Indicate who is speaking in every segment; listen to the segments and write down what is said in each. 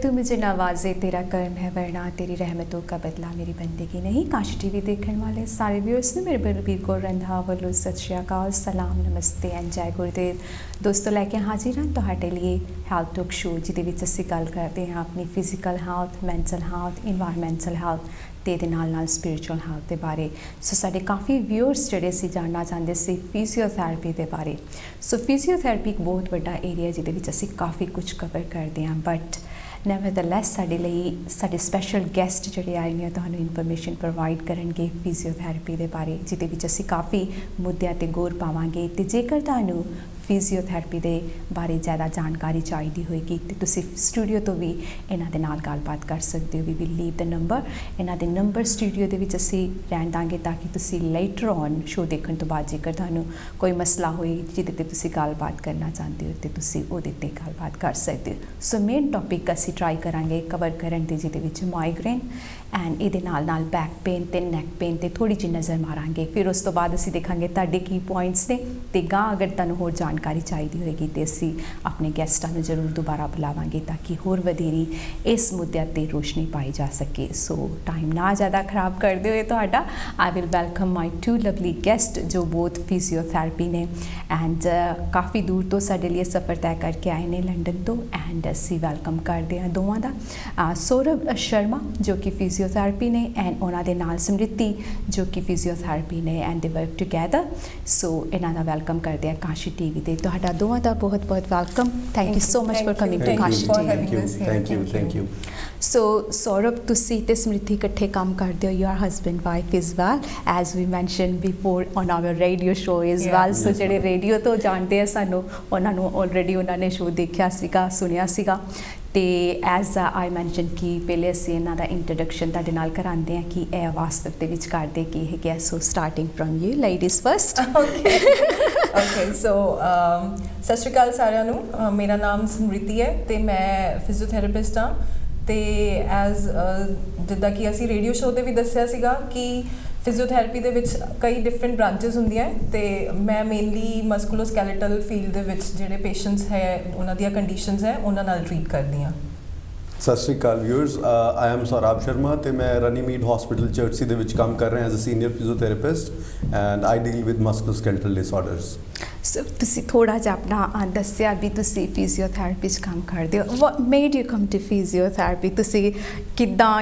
Speaker 1: तू मुझे नवाजे तेरा कर्म है वरना तेरी रहमतों का बदला मेरी बंदगी नहीं। काश टीवी देखने वाले सारे व्यूअर्स ने मेरे बलबीर कौर रंधा ਵੱਲੋਂ ਸਤਿ ਸ਼੍ਰੀ ਅਕਾਲ, ਸਲਾਮ, ਨਮਸਤੇ ਐਂਡ ਜੈ ਗੁਰਦੇਵ। ਦੋਸਤੋ ਲੈ ਕੇ ਹਾਜ਼ਰ ਹਾਂ ਤੁਹਾਡੇ ਲਈ ਹੈਲਥ ਟਾਕ ਸ਼ੋ, ਜਿਹਦੇ ਵਿੱਚ ਅਸੀਂ ਗੱਲ ਕਰਦੇ ਹਾਂ ਆਪਣੀ physical health, mental health, environmental health ਤੇ ਇਹਦੇ ਨਾਲ ਸਪਿਰਿਚੁਅਲ ਹੈਲਥ ਦੇ ਬਾਰੇ। ਸੋ ਸਾਡੇ ਕਾਫੀ ਵਿਊਅਰਸ ਜਿਹੜੇ ਸੀ ਜਾਣਨਾ ਚਾਹੁੰਦੇ ਸੀ ਫਿਜ਼ੀਓਥੈਰੇਪੀ ਦੇ ਬਾਰੇ। ਸੋ ਫਿਜ਼ੀਓਥੈਰੇਪੀ ਇੱਕ ਬਹੁਤ ਵੱਡਾ ਏਰੀਆ ਜਿਹਦੇ ਵਿੱਚ ਅਸੀਂ ਕਾਫੀ ਕੁਝ ਕਵਰ ਕਰਦੇ ਹਾਂ, ਬਟ ਨੈਵਰਦਲੈਸ ਸਾਡੇ ਲਈ ਸਾਡੇ ਸਪੈਸ਼ਲ ਗੈਸਟ ਜਿਹੜੇ ਆਏ ਨੇ ਤੁਹਾਨੂੰ ਇਨਫੋਰਮੇਸ਼ਨ ਪ੍ਰੋਵਾਈਡ ਕਰਨਗੇ ਫਿਜ਼ੀਓਥੈਰੇਪੀ ਦੇ ਬਾਰੇ, ਜਿਹਦੇ ਵਿੱਚ ਅਸੀਂ ਕਾਫੀ ਮੁੱਦਿਆਂ 'ਤੇ ਗੌਰ ਪਾਵਾਂਗੇ। ਅਤੇ ਜੇਕਰ ਤੁਹਾਨੂੰ ਫਿਜ਼ੀਓਥੈਰੇਪੀ ਦੇ ਬਾਰੇ ਜ਼ਿਆਦਾ ਜਾਣਕਾਰੀ ਚਾਹੀਦੀ ਹੋਏਗੀ ਅਤੇ ਤੁਸੀਂ ਸਟੂਡੀਓ ਤੋਂ ਵੀ ਇਹਨਾਂ ਦੇ ਨਾਲ ਗੱਲਬਾਤ ਕਰ ਸਕਦੇ ਹੋ। We will leave the number, ਇਹਨਾਂ ਦੇ ਨੰਬਰ ਸਟੂਡੀਓ ਦੇ ਵਿੱਚ ਅਸੀਂ ਰਹਿਣ ਦਾਂਗੇ ਤਾਂ ਕਿ ਤੁਸੀਂ ਲੇਟਰ ਔਨ ਸ਼ੋਅ ਦੇਖਣ ਤੋਂ ਬਾਅਦ ਜੇਕਰ ਤੁਹਾਨੂੰ ਕੋਈ ਮਸਲਾ ਹੋਏ ਜਿਹਦੇ 'ਤੇ ਤੁਸੀਂ ਗੱਲਬਾਤ ਕਰਨਾ ਚਾਹੁੰਦੇ ਹੋ ਅਤੇ ਤੁਸੀਂ ਉਹਦੇ 'ਤੇ ਗੱਲਬਾਤ ਕਰ ਸਕਦੇ ਹੋ। ਸੋ ਮੇਨ ਟੌਪਿਕ ਅਸੀਂ ਟਰਾਈ ਕਰਾਂਗੇ ਕਵਰ ਕਰਨ ਦੇ, ਜਿਹਦੇ ਵਿੱਚ ਮਾਈਗ੍ਰੇਨ ਐਂਡ ਇਹਦੇ ਨਾਲ ਬੈਕ ਪੇਨ ਅਤੇ ਨੈਕ ਪੇਨ 'ਤੇ ਥੋੜ੍ਹੀ ਜਿਹੀ ਨਜ਼ਰ ਮਾਰਾਂਗੇ। ਫਿਰ ਉਸ ਤੋਂ ਬਾਅਦ ਅਸੀਂ ਦੇਖਾਂਗੇ ਤੁਹਾਡੇ ਕੀ ਪੁਆਇੰਟਸ ਨੇ, ਅਤੇ ਗਾਂ ਅਗਰ ਤੁਹਾਨੂੰ ਹੋਰ ਜਾਣਕਾਰੀ ਚਾਹੀਦੀ ਹੋਏਗੀ ਤਾਂ ਅਸੀਂ ਆਪਣੇ ਗੈਸਟਾਂ ਨੂੰ ਜ਼ਰੂਰ ਦੁਬਾਰਾ ਬੁਲਾਵਾਂਗੇ ਤਾਂ ਕਿ ਹੋਰ ਵਧੇਰੀ ਇਸ ਮੁੱਦਿਆਂ 'ਤੇ ਰੋਸ਼ਨੀ ਪਾਈ ਜਾ ਸਕੇ। ਸੋ ਟਾਈਮ ਨਾ ਜ਼ਿਆਦਾ ਖਰਾਬ ਕਰਦੇ ਹੋਏ ਤੁਹਾਡਾ I will welcome my two lovely guest ਜੋ ਬੋਥ ਫਿਜ਼ੀਓਥੈਰੇਪੀ ਨੇ ਐਂਡ ਕਾਫੀ ਦੂਰ ਤੋਂ ਸਾਡੇ ਲਈ ਸਫ਼ਰ ਤੈਅ ਕਰਕੇ ਆਏ ਨੇ ਲੰਡਨ ਤੋਂ, ਐਂਡ ਅਸੀਂ ਵੈਲਕਮ ਕਰਦੇ ਹਾਂ ਦੋਵਾਂ ਦਾ। ਸੌਰਵ ਸ਼ਰਮਾ ਜੋ ਕਿ ਫਿਜ਼ੀਓਥੈਰੇਪੀ ਨੇ ਐਂਡ ਉਹਨਾਂ ਦੇ ਨਾਲ ਸਮ੍ਰਿਤੀ ਜੋ ਕਿ ਫਿਜ਼ੀਓਥੈਰੇਪੀ ਨੇ ਐਂਡ ਦੇ ਵਰਕ ਟੁਗੈਦਰ। ਸੋ ਇਹਨਾਂ ਦਾ ਵੈਲਕਮ ਕਰਦੇ ਹਾਂ ਕਾਸ਼ੀ ਟੀਵੀ 'ਤੇ। ਤੁਹਾਡਾ ਦੋਵਾਂ ਦਾ ਬਹੁਤ ਬਹੁਤ welcome. Thank you so much for coming to Kashi TV.
Speaker 2: Thank you.
Speaker 1: So Saurav, ਤੁਸੀਂ ਤੇ ਸਮ੍ਰਿਤੀ ਇਕੱਠੇ ਕੰਮ ਕਰਦੇ ਹੋ, your husband wife is well as we mention before on our radio show is well. So ਜਿਹੜੇ ਰੇਡੀਓ ਤੋਂ ਜਾਣਦੇ ਆ ਸਾਨੂੰ, ਉਹਨਾਂ ਨੂੰ ਆਲਰੇਡੀ ਉਹਨਾਂ ਨੇ ਸ਼ੋਅ ਦੇਖਿਆ ਸੀਗਾ, ਸੁਣਿਆ ਸੀਗਾ। ਅਤੇ ਐਜ਼ ਆਈ ਮੈਂਸ਼ਨ ਕਿ ਪਹਿਲੇ ਅਸੀਂ ਇਹਨਾਂ ਦਾ ਇੰਟਰੋਡਕਸ਼ਨ ਤੁਹਾਡੇ ਨਾਲ ਕਰਾਉਂਦੇ ਹਾਂ ਕਿ ਇਹ ਵਾਸਤਵ ਦੇ ਵਿੱਚ ਕਰਦੇ ਕੀ ਹੈਗੇ। So starting from you ladies first.
Speaker 3: Okay so ਸਤਿ ਸ਼੍ਰੀ ਅਕਾਲ ਸਾਰਿਆਂ ਨੂੰ। ਮੇਰਾ ਨਾਮ ਸਮ੍ਰਿਤੀ ਹੈ ਅਤੇ ਮੈਂ ਫਿਜ਼ੀਓਥੈਰੇਪਿਸਟ ਹਾਂ। ਅਤੇ ਐਜ਼ ਜਿੱਦਾਂ ਕਿ ਅਸੀਂ ਰੇਡੀਓ ਸ਼ੋਅ 'ਤੇ ਵੀ ਦੱਸਿਆ ਸੀਗਾ ਕਿ ਫਿਜ਼ੀਓਥੈਰੇਪੀ ਦੇ ਵਿੱਚ ਕਈ ਡਿਫਰੈਂਟ ਬ੍ਰਾਂਚਿਸ ਹੁੰਦੀਆਂ ਅਤੇ ਮੈਂ ਮੇਨਲੀ ਮਸਕੂਲੋਸਕੈਲੇਟਲ ਫੀਲਡ ਦੇ ਵਿੱਚ ਜਿਹੜੇ ਪੇਸ਼ੈਂਟਸ ਹੈ ਉਹਨਾਂ ਦੀਆਂ ਕੰਡੀਸ਼ਨਸ ਹੈ ਉਹਨਾਂ ਨਾਲ ਟਰੀਟ ਕਰਦੀ ਹਾਂ।
Speaker 2: ਸਤਿ ਸ਼੍ਰੀ ਅਕਾਲ viewers, I am Saurav Sharma ਅਤੇ ਮੈਂ ਰਨੀਮੀਡ ਹਸਪੀਟਲ ਚਰਚੀ ਦੇ ਵਿੱਚ ਕੰਮ ਕਰ ਰਿਹਾ as a senior physiotherapist and I deal with musculoskeletal disorders.
Speaker 1: So ਤੁਸੀਂ ਥੋੜ੍ਹਾ ਜਿਹਾ ਆਪਣਾ ਦੱਸਿਆ ਵੀ ਤੁਸੀਂ ਫਿਜ਼ੀਓਥੈਰੇਪੀ 'ਚ ਕੰਮ ਕਰਦੇ ਹੋ। What made you come to physiotherapy? ਤੁਸੀਂ ਕਿੱਦਾਂ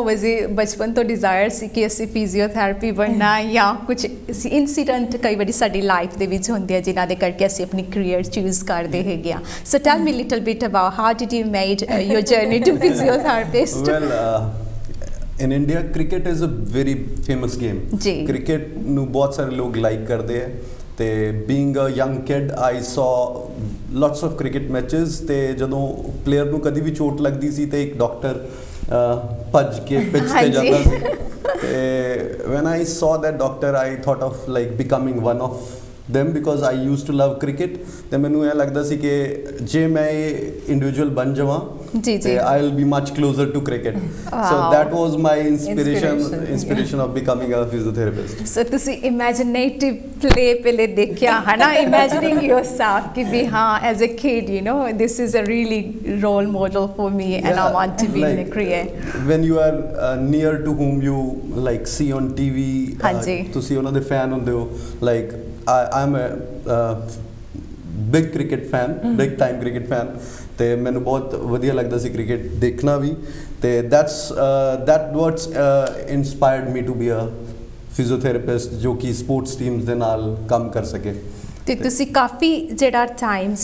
Speaker 1: ਵੈਸੇ ਬਚਪਨ ਤੋਂ ਡਿਜ਼ਾਇਰ ਸੀ ਕਿ ਅਸੀਂ ਫਿਜ਼ੀਓਥੈਰੇਪੀ ਬਣਨਾ, ਜਾਂ ਕੁਝ ਇਨਸੀਡੈਂਟ ਕਈ ਵਾਰੀ ਸਾਡੀ ਲਾਈਫ ਦੇ ਵਿੱਚ ਹੁੰਦੇ ਆ ਜਿਨ੍ਹਾਂ ਦੇ ਕਰਕੇ ਅਸੀਂ ਆਪਣੀ ਕਰੀਅਰ ਚੂਜ਼ ਕਰਦੇ ਹੈਗੇ ਹਾਂ। So tell me little bit about how did you made your journey to physiotherapist?
Speaker 2: In India cricket is a very famous game. Cricket ਨੂੰ ਬਹੁਤ ਸਾਰੇ ਲੋਕ ਲਾਈਕ ਕਰਦੇ ਹੈ ਅਤੇ being a young kid I saw lots of cricket matches. ਅਤੇ ਜਦੋਂ player ਨੂੰ ਕਦੀ ਵੀ ਚੋਟ ਲੱਗਦੀ ਸੀ ਅਤੇ ਇੱਕ ਡਾਕਟਰ ਭੱਜ ਕੇ ਪਿੱਚ 'ਤੇ ਜਾਂਦਾ ਸੀ। ਅਤੇ ਵੈਨ ਆਈ ਸੌ that doctor I thought of like becoming one of them because I used to love cricket। ਤੇ ਮੈਨੂੰ ਇਹ ਲੱਗਦਾ ਸੀ ਕਿ ਜੇ ਮੈਂ ਇਹ ਇੰਡੀਵਿਜੂਅਲ ਬਣ ਜਾਵਾਂ ਤੇ I will be much closer to cricket। So that was my inspiration of becoming a physiotherapist।
Speaker 1: So ਤੁਸੀਂ imaginative play ਪਹਿਲੇ ਦੇਖਿਆ ਹੈ ਨਾ, imagining yourself ਕਿ ਵੀ ਹਾਂ as a kid this is a really role model for me and I want to be in a career।
Speaker 2: When you are near to whom you like see on TV, ਤੁਸੀਂ ਉਹਨਾਂ ਦੇ fan ਹੁੰਦੇ ਹੋ। like I'm a big cricket fan, big time cricket fan। ਅਤੇ ਮੈਨੂੰ ਬਹੁਤ ਵਧੀਆ ਲੱਗਦਾ ਸੀ ਕ੍ਰਿਕਟ ਦੇਖਣਾ ਵੀ। ਅਤੇ that what's inspired me to be a physiotherapist ਜੋ ਕਿ ਸਪੋਰਟਸ ਟੀਮਸ ਦੇ ਨਾਲ ਕੰਮ ਕਰ ਸਕੇ।
Speaker 1: ਅਤੇ ਤੁਸੀਂ ਕਾਫੀ ਜਿਹੜਾ ਟਾਈਮ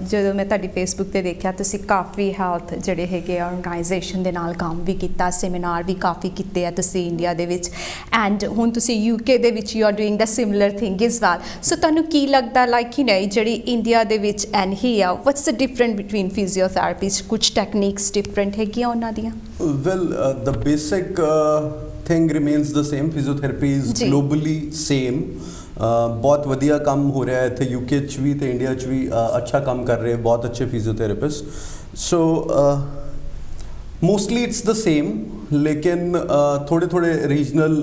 Speaker 1: ਜਦੋਂ ਮੈਂ ਤੁਹਾਡੀ ਫੇਸਬੁੱਕ 'ਤੇ ਦੇਖਿਆ ਤੁਸੀਂ ਕਾਫੀ ਹੈਲਥ ਜਿਹੜੇ ਹੈਗੇ ਔਰਗਨਾਈਜੇਸ਼ਨ ਦੇ ਨਾਲ ਕੰਮ ਵੀ ਕੀਤਾ, ਸੈਮੀਨਾਰ ਵੀ ਕਾਫੀ ਕੀਤੇ ਆ ਤੁਸੀਂ ਇੰਡੀਆ ਦੇ ਵਿੱਚ, ਐਂਡ ਹੁਣ ਤੁਸੀਂ UK ਦੇ ਵਿੱਚ you are doing the similar thing is well. So ਤੁਹਾਨੂੰ ਕੀ ਲੱਗਦਾ ਲਾਈਕ ਜਿਹੜੀ ਇੰਡੀਆ ਦੇ ਵਿੱਚ and here what's the different between physiotherapy? ਕੁਝ ਟੈਕਨੀਕਸ ਡਿਫਰੈਂਟ ਹੈਗੀਆਂ ਉਹਨਾਂ ਦੀਆਂ?
Speaker 2: Well the basic thing remains the same. Physiotherapy is globally same. ਬਹੁਤ ਵਧੀਆ ਕੰਮ ਹੋ ਰਿਹਾ ਇੱਥੇ UK 'ਚ ਵੀ ਅਤੇ ਇੰਡੀਆ 'ਚ ਵੀ ਅੱਛਾ ਕੰਮ ਕਰ ਰਹੇ ਬਹੁਤ ਅੱਛੇ physiotherapist. So mostly it's the same, ਲੇਕਿਨ ਥੋੜ੍ਹੇ ਥੋੜ੍ਹੇ ਰੀਜਨਲ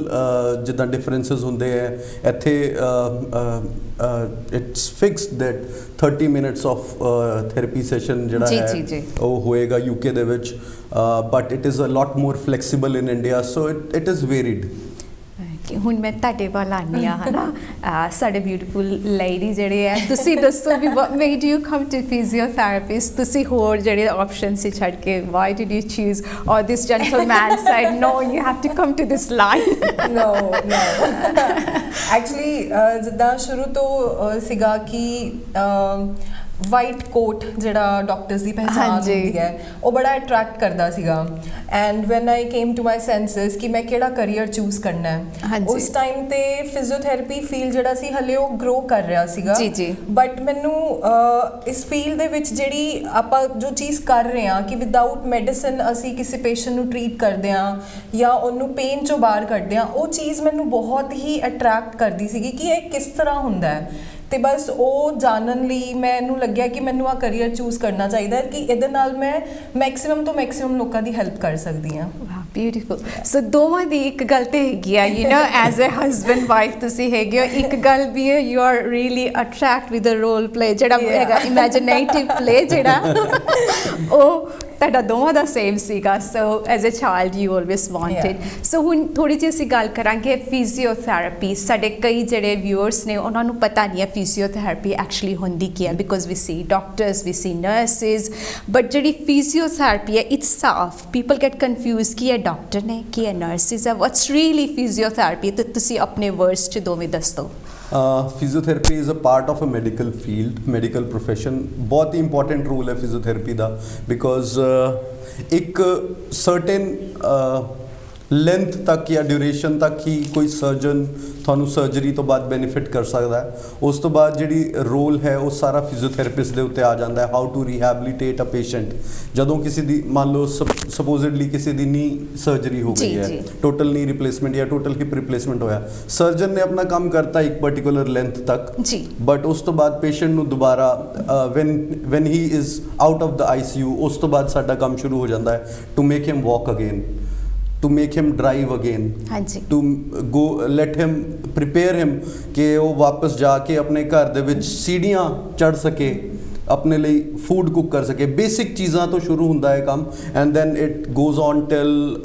Speaker 2: ਜਿੱਦਾਂ ਡਿਫਰੈਂਸਿਸ ਹੁੰਦੇ ਹੈ। ਇੱਥੇ it's fixed that 30 minutes of therapy session ਜਿਹੜਾ ਹੈ ਉਹ ਹੋਏਗਾ UK ਦੇ ਵਿੱਚ, but it is a lot more flexible in India, so it is varied.
Speaker 1: ਹੁਣ ਮੈਂ ਤੁਹਾਡੇ ਵੱਲ ਆਉਂਦੀ ਹਾਂ ਹੈ ਨਾ, ਸਾਡੇ ਬਿਊਟੀਫੁਲ ਲੇਡੀ ਜਿਹੜੇ ਹੈ, ਤੁਸੀਂ ਦੱਸੋ ਵੀ made you come to physiotherapist, ਤੁਸੀਂ ਹੋਰ ਜਿਹੜੇ ਆਪਸ਼ਨ ਸੀ ਛੱਡ ਕੇ why did you choose, or this gentleman said no you have to come to this line?
Speaker 3: No actually ਜਿੱਦਾਂ ਸ਼ੁਰੂ ਤੋਂ ਸੀਗਾ ਕਿ ਵਾਈਟ ਕੋਟ ਜਿਹੜਾ ਡਾਕਟਰਸ ਦੀ ਪਹਿਚਾਣ ਹੁੰਦੀ ਹੈ ਉਹ ਬੜਾ ਅਟਰੈਕਟ ਕਰਦਾ ਸੀਗਾ। And when I came to my senses ਕਿ ਮੈਂ ਕਿਹੜਾ ਕਰੀਅਰ ਚੂਜ਼ ਕਰਨਾ ਹੈ, ਉਸ ਟਾਈਮ ਤੇ ਫਿਜ਼ੀਓਥੈਰੇਪੀ ਫੀਲਡ ਜਿਹੜਾ ਸੀ ਹਲੇ ਉਹ ਗਰੋ ਕਰ ਰਿਹਾ ਸੀਗਾ, ਬਟ ਮੈਨੂੰ ਇਸ ਫੀਲਡ ਦੇ ਵਿੱਚ ਜਿਹੜੀ ਆਪਾਂ ਜੋ ਚੀਜ਼ ਕਰ ਰਹੇ ਹਾਂ ਕਿ ਵਿਦਆਊਟ ਮੈਡੀਸਨ ਅਸੀਂ ਕਿਸੇ ਪੇਸ਼ੈਂਟ ਨੂੰ ਟਰੀਟ ਕਰਦੇ ਹਾਂ ਜਾਂ ਉਹਨੂੰ ਪੇਨ ਚੋਂ ਬਾਹਰ ਕੱਢਦੇ ਹਾਂ, ਉਹ ਚੀਜ਼ ਮੈਨੂੰ ਬਹੁਤ ਹੀ ਅਟਰੈਕਟ ਕਰਦੀ ਸੀਗੀ ਕਿ ਇਹ ਕਿਸ ਤਰ੍ਹਾਂ ਹੁੰਦਾ ਹੈ। ਤੇ ਬਸ ਉਹ ਜਾਣਨ ਲਈ ਮੈਨੂੰ ਲੱਗਿਆ ਕਿ ਮੈਨੂੰ ਆ ਕਰੀਅਰ ਚੂਜ਼ ਕਰਨਾ ਚਾਹੀਦਾ ਕਿ ਇਹਦੇ ਨਾਲ ਮੈਂ ਮੈਕਸਿਮਮ ਤੋਂ ਮੈਕਸਿਮਮ ਲੋਕਾਂ ਦੀ ਹੈਲਪ ਕਰ ਸਕਦੀ ਹਾਂ।
Speaker 1: ਬਿਊਟੀਫੁਲ। ਸੋ ਦੋਵਾਂ ਦੀ ਇੱਕ ਗੱਲ ਤੇ ਹੈਗੀ ਆ, you know as a husband wife ਤੁਸੀਂ ਹੈਗੇ ਹੋ, ਇੱਕ ਗੱਲ ਵੀ ਹੈ you are really attract with a role play ਜਿਹੜਾ ਹੈਗਾ ਇਮੈਜੀਨੇਟਿਵ ਪਲੇ ਜਿਹੜਾ ਉਹ ਤੁਹਾਡਾ ਦੋਵਾਂ ਦਾ ਸੇਮ ਸੀਗਾ। So as a child you always wanted. So ਹੁਣ ਥੋੜ੍ਹੀ ਜਿਹੀ ਅਸੀਂ ਗੱਲ ਕਰਾਂਗੇ ਫਿਜ਼ੀਓਥੈਰੇਪੀ। ਸਾਡੇ ਕਈ ਜਿਹੜੇ ਵਿਊਅਰਸ ਨੇ ਉਹਨਾਂ ਨੂੰ ਪਤਾ ਨਹੀਂ ਹੈ ਫਿਜ਼ੀਓਥੈਰੇਪੀ ਐਕਚੁਅਲੀ ਹੁੰਦੀ ਕੀ ਹੈ, because we see doctors, we see nurses, but ਜਿਹੜੀ ਫਿਜ਼ੀਓਥੈਰੇਪੀ ਹੈ ਇਟਸ ਸਾਫ ਪੀਪਲ ਗੈਟ ਕਨਫਿਊਜ਼ ਕਿ ਇਹ ਡਾਕਟਰ ਨੇ ਕਿ ਇਹ ਨਰਸਿਸ ਹੈ, ਵਾਟਸ ਰੀਅਲੀ ਫਿਜ਼ੀਓਥੈਰੇਪੀ? ਤੇ ਤੁਸੀਂ ਆਪਣੇ ਵਰਡਸ 'ਚ ਦੋਵੇਂ ਦੱਸ ਦਿਓ।
Speaker 2: Physiotherapy is a part of a medical field, medical profession. ਬਹੁਤ ਹੀ ਇੰਪੋਰਟੈਂਟ ਰੋਲ ਹੈ ਫਿਜ਼ੀਓਥੈਰੇਪੀ ਦਾ, ਬਿਕੋਜ਼ ਇੱਕ ਸਰਟਨ ਲੈਂਥ ਤੱਕ ਜਾਂ ਡਿਊਰੇਸ਼ਨ ਤੱਕ ਹੀ ਕੋਈ ਸਰਜਨ ਤੁਹਾਨੂੰ ਸਰਜਰੀ ਤੋਂ ਬਾਅਦ ਬੈਨੀਫਿਟ ਕਰ ਸਕਦਾ ਹੈ। ਉਸ ਤੋਂ ਬਾਅਦ ਜਿਹੜੀ ਰੋਲ ਹੈ ਉਹ ਸਾਰਾ ਫਿਜ਼ੀਓਥੈਰੇਪਿਸਟ ਦੇ ਉੱਤੇ ਆ ਜਾਂਦਾ ਹੈ, ਹਾਊ ਟੂ ਰੀਹੈਬਲੀਟੇਟ ਅ ਪੇਸ਼ੈਂਟ। ਜਦੋਂ ਕਿਸੇ ਦੀ ਮੰਨ ਲਓ ਸਪੋਜ਼ਿਡਲੀ ਕਿਸੇ ਦੀ ਨੀ ਸਰਜਰੀ ਹੋ ਗਈ ਹੈ, ਟੋਟਲ ਨੀ ਰਿਪਲੇਸਮੈਂਟ ਜਾਂ ਟੋਟਲ ਹਿਪ ਰਿਪਲੇਸਮੈਂਟ ਹੋਇਆ, ਸਰਜਨ ਨੇ ਆਪਣਾ ਕੰਮ ਕਰਤਾ ਇੱਕ ਪਾਰਟਿਕੂਲਰ ਲੈਂਥ ਤੱਕ, ਬਟ ਉਸ ਤੋਂ ਬਾਅਦ ਪੇਸ਼ੈਂਟ ਨੂੰ ਦੁਬਾਰਾ van he is out of the ICU, ਉਸ ਤੋਂ ਬਾਅਦ ਸਾਡਾ ਕੰਮ ਸ਼ੁਰੂ ਹੋ ਜਾਂਦਾ ਹੈ to make him walk again, to make him drive again, to go let him prepare him ਕਿ ਉਹ ਵਾਪਸ ਜਾ ਕੇ ਆਪਣੇ ਘਰ ਦੇ ਵਿੱਚ ਸੀੜੀਆਂ ਚੜ੍ਹ ਸਕੇ, ਆਪਣੇ ਲਈ ਫੂਡ ਕੁੱਕ ਕਰ ਸਕੇ। ਬੇਸਿਕ ਚੀਜ਼ਾਂ ਤੋਂ ਸ਼ੁਰੂ ਹੁੰਦਾ ਹੈ ਕੰਮ, and then it goes on till